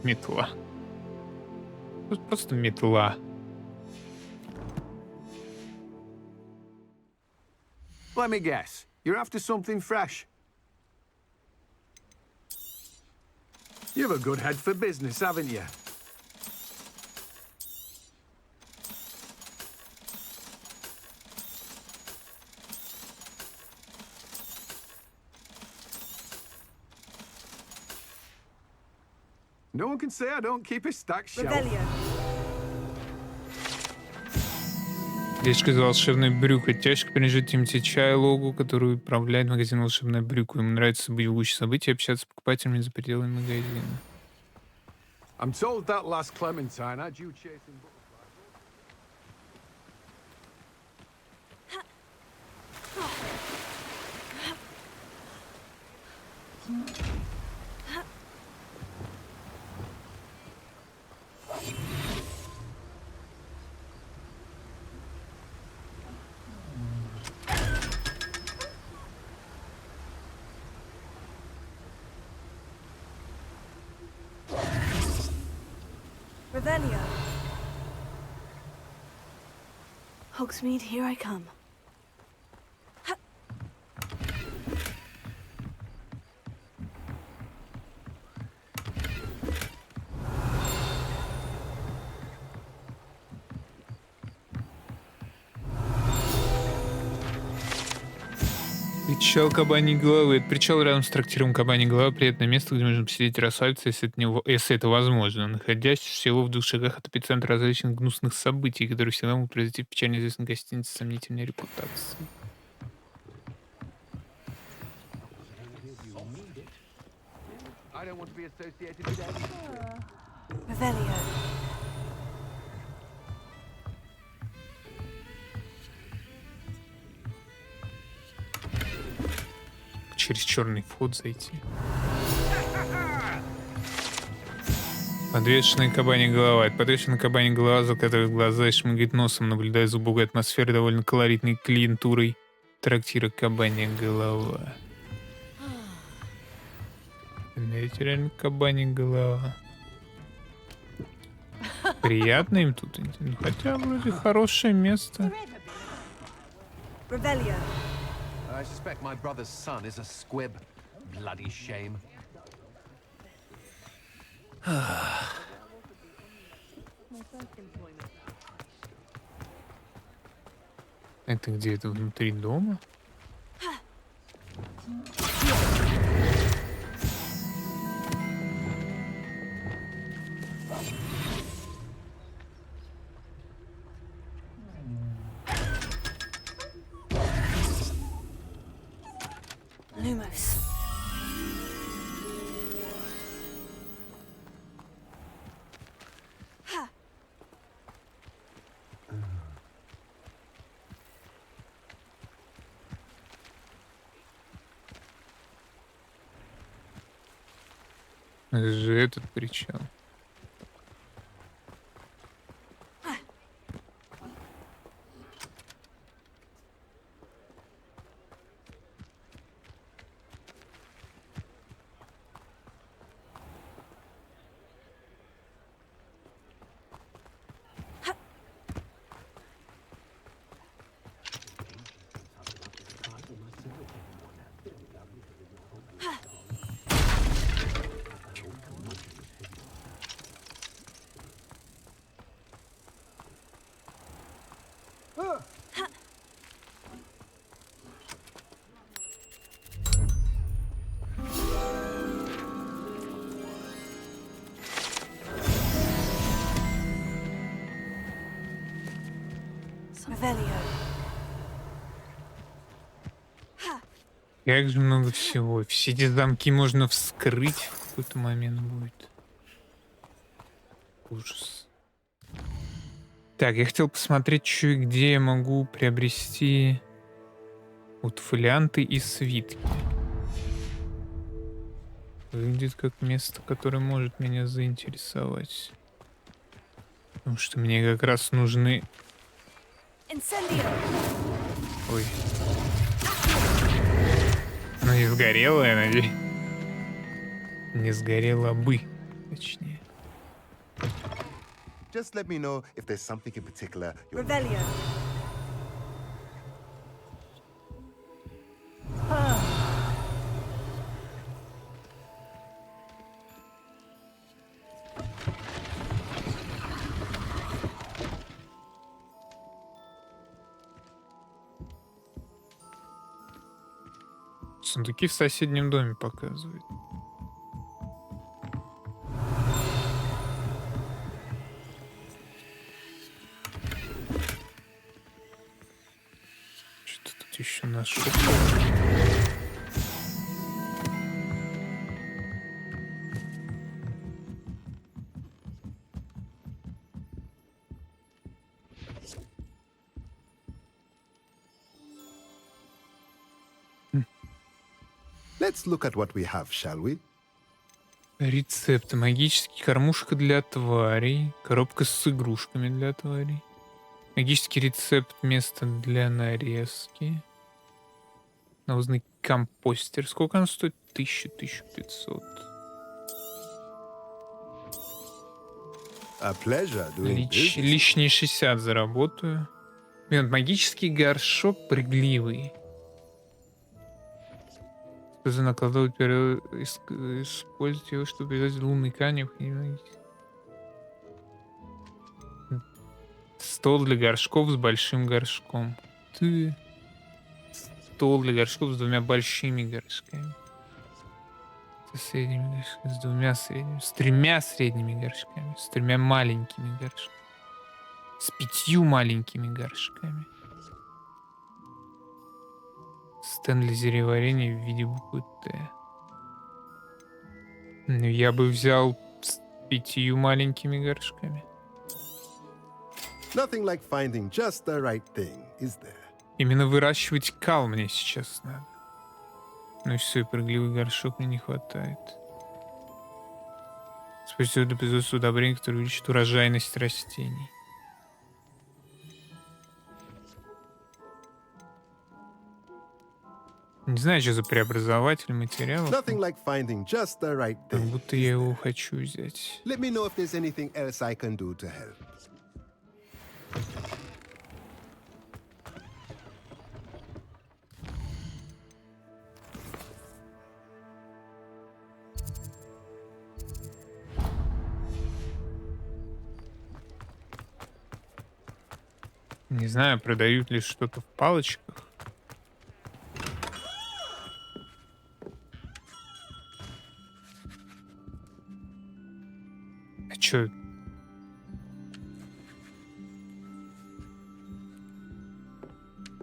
Метла. Тут просто метла. Let me guess. You're after something fresh. You've a good head for business, haven't you? No one can say I don't keep a stack shelf. Дечка из волшебной брюка. Тяжко принадлежит Тимати Чайлогу, который управляет магазин волшебная брюка. Ему нравится быть в гуще событий и общаться с покупателями за пределами магазина. I'm told that last Clementine had you chasing Revelio. Hogsmeade, here I come. Причал кабаньей головы. Это причал рядом с трактиром кабаньей головы. Приятное место, где можно посидеть и расслабиться, если это возможно. Находясь всего в 2 шагах от эпицентра различных гнусных событий, которые всегда могут произойти в печально известной гостинице с сомнительной репутацией. Revelio. Через черный вход зайти. Подвешенная кабанья голова. Это подвешенная кабанья голова, закатывает глаза и шмыгает носом, наблюдая за убогой атмосферой довольно колоритной клиентурой трактира кабанья голова. Это реально кабанья голова. Приятно им тут, хотя вроде хорошее место. Revelio. I suspect my brother's son is a squib. Bloody shame. Это где? Это внутри дома? Lumos. Это же этот причал. Как же много всего. Все эти замки можно вскрыть в какой-то момент будет. Ужас. Так, я хотел посмотреть, что и где я могу приобрести вот фолианты и свитки. Выглядит как место, которое может меня заинтересовать. Потому что мне как раз нужны... Ой. Ну не сгорела, я надеюсь. Не сгорела бы, точнее. Just let me know if there's something in particular. Revelio. Сундуки в соседнем доме показывают. Что тут еще нашел? Let's look at what we have, shall we? Рецепты. Магический кормушка для тварей. Коробка с игрушками для тварей. Магический рецепт. Место для нарезки. Навозный компостер. Сколько он стоит? 1500. Лишние 60 заработаю. Блин, магический горшок прыгливый. Накладывать использовать его, чтобы привязать лунный камень. Стол для горшков с большим горшком. Стол для горшков с двумя большими горшками. Со средними горшками, с двумя средними. С тремя средними горшками. С тремя маленькими горшками. С 5 маленькими горшками. Стенд для зельеварения в виде буквы Т. Я бы взял с 5 маленькими горшками. Nothing like finding just the right thing, is there? Именно выращивать кал мне сейчас надо. Ну и все, и прыгливый горшок мне не хватает. Использую для производства удобрений, которые увеличат урожайность растений. Не знаю, что за преобразователь материалов. Like right как будто я его хочу взять. Не знаю, продают ли что-то в палочках. Чё?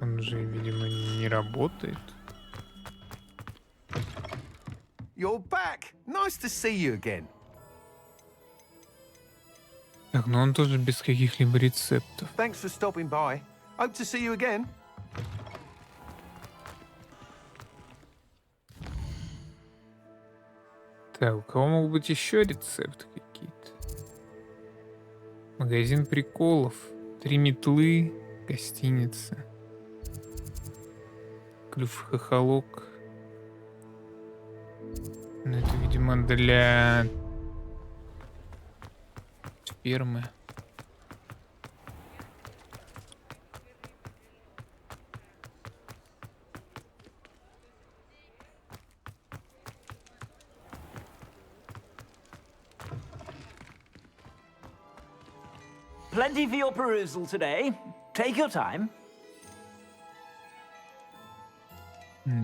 Он же, видимо, не работает. You're back. Nice to see you again. Так, но он тоже без каких-либо рецептов. Thanks for stopping by. Hope to see you again. Так, у кого могут быть еще рецепты какие-то? Магазин приколов. 3 метлы. Гостиница. Клюв-хохолок. Ну, это, видимо, для фермы. Plenty for your perusal today. Take your time.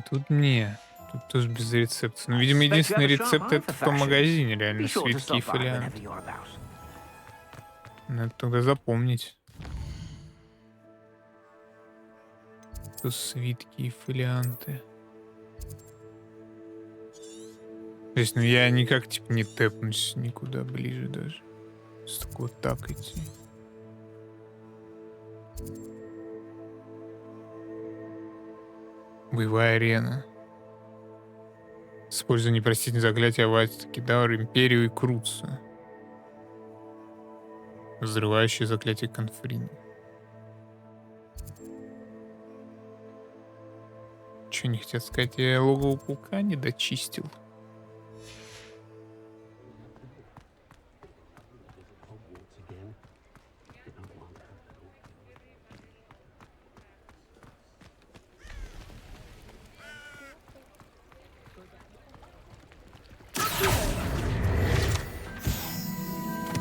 Тут не. Тут тоже без рецепта. Ну, видимо, единственный рецепт это в том магазине, реально, свитки и фолианты. Надо тогда запомнить. Тут свитки и фолианты. То есть, ну, я никак, типа, не тэпнусь никуда ближе даже. Только вот так идти. Боевая арена. Используя непростительное заклятие Вайт Кидаур, Империю и Круца. Взрывающее заклятие Конфрина. Че не хотят сказать? Я логово паука не дочистил.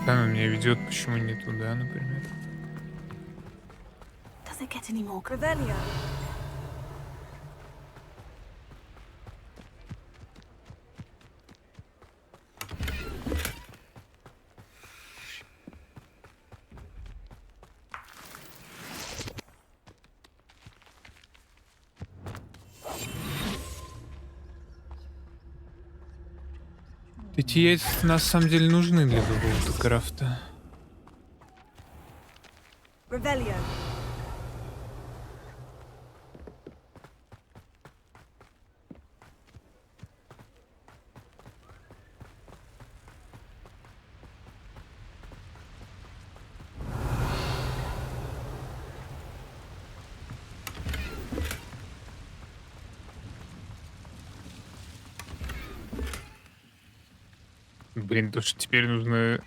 Она меня ведет, почему не туда, например? Does it get any more Revelio? Эти яйца на самом деле нужны для какого-то крафта. Revelio. Блин, то что теперь нужно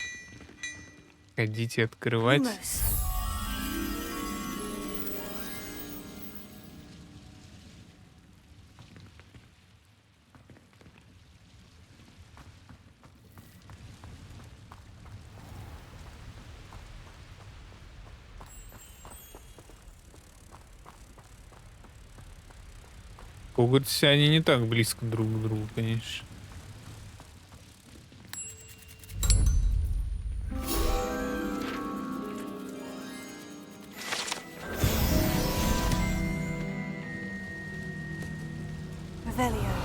ходить и открывать. Lumos. В Хогвартсе они не так близко друг к другу, конечно. Revelio.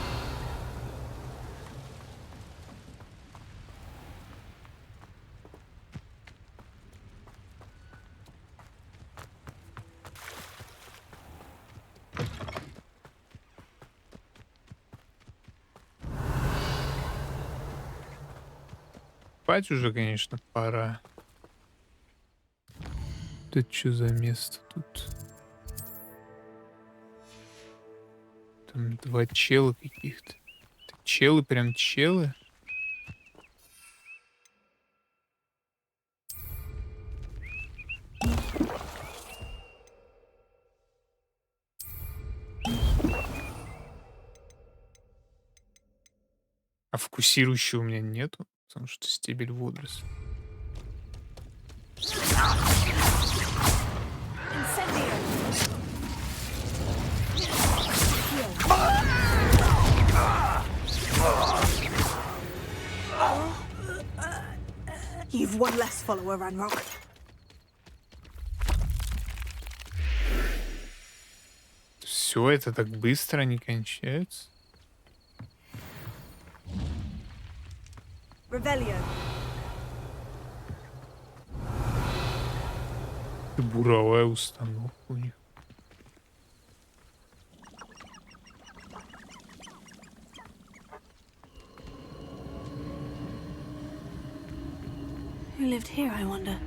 Спать уже, конечно, пора. Это что за место тут? Там два чела каких-то. Это челы, прям челы? А фокусирующего у меня нету, потому что стебель водорослей. You've one less follower, Ranrock. Все это так быстро не кончается. Revelio. Буровая установка у них. Who lived here, I wonder?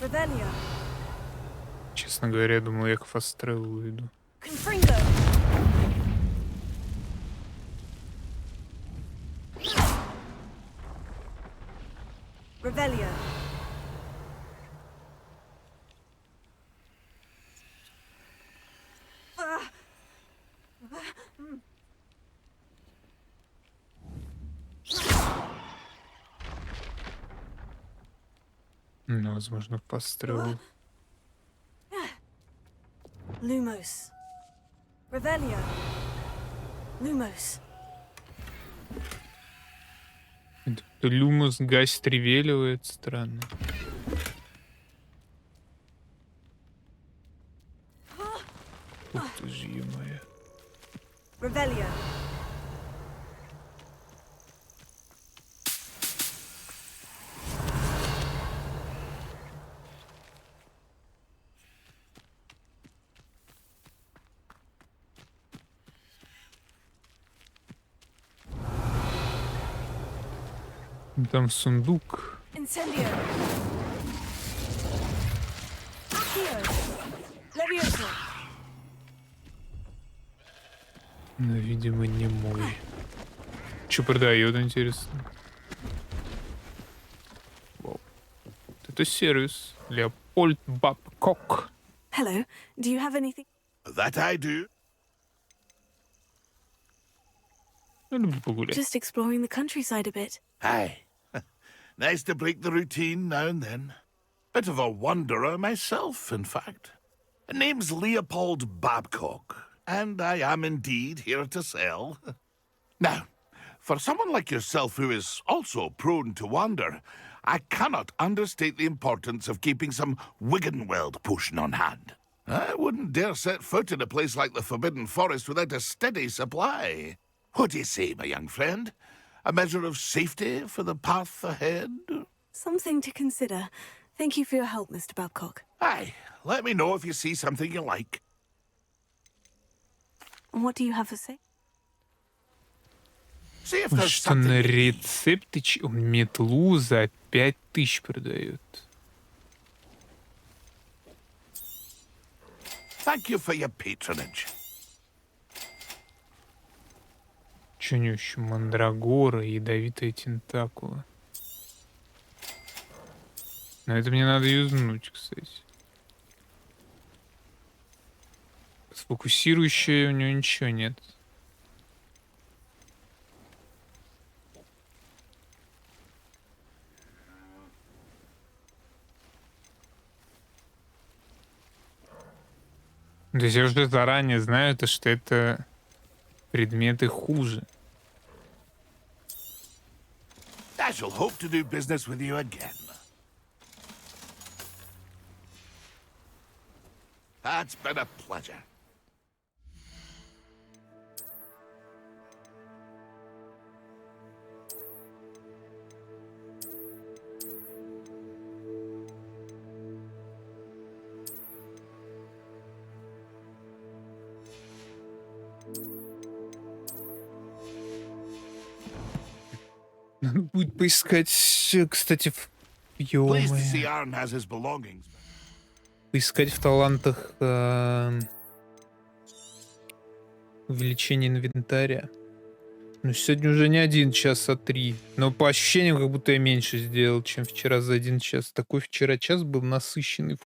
Revelio. Честно говоря, я думал, я к Фастреллу иду. Confringo. Revelio. Ну, возможно, к Фастреллу. Lumos. Revelio. Lumos. Люмус гасит, ревеливает. Странно. Ух ты ж, ё-моё. Revelio. Там сундук. Incendio. Accio. Levioso. Но, видимо, не мой. Что продает, интересно? Вау. Это сервис. Леопольд Бабкок. Hello. Do you have anything? That I do. Я люблю погулять. Just exploring the countryside a bit. Aye. Nice to break the routine now and then. Bit of a wanderer myself, in fact. Name's Leopold Babcock, and I am indeed here to sell. Now, For someone like yourself who is also prone to wander, I cannot understate the importance of keeping some Wiggenweld potion on hand. I wouldn't dare set foot in a place like the Forbidden Forest without a steady supply. What do you say, my young friend? A measure of safety for the path ahead? Something to consider. Thank you for your help, Mr. Babcock. Aye, let me know if you see something you like. What do you have to say? See if there's Что на something. рецепты метлу за 5000 продают. Thank you for your patronage. Че у него еще? Мандрагора, ядовитая тентакула. Но это мне надо юзнуть, кстати. Сфокусирующее у него ничего нет. То есть я уже заранее знаю, что это предметы хуже. I shall hope to do business with you again. That's been a pleasure. Надо будет поискать, кстати, Pleased to see ё-моё. Aaron has his belongings. Поискать в талантах увеличение инвентаря. Ну, сегодня уже не 1 час, а 3. Но по ощущениям, как будто я меньше сделал, чем вчера за 1 час. Такой вчера час был насыщенный в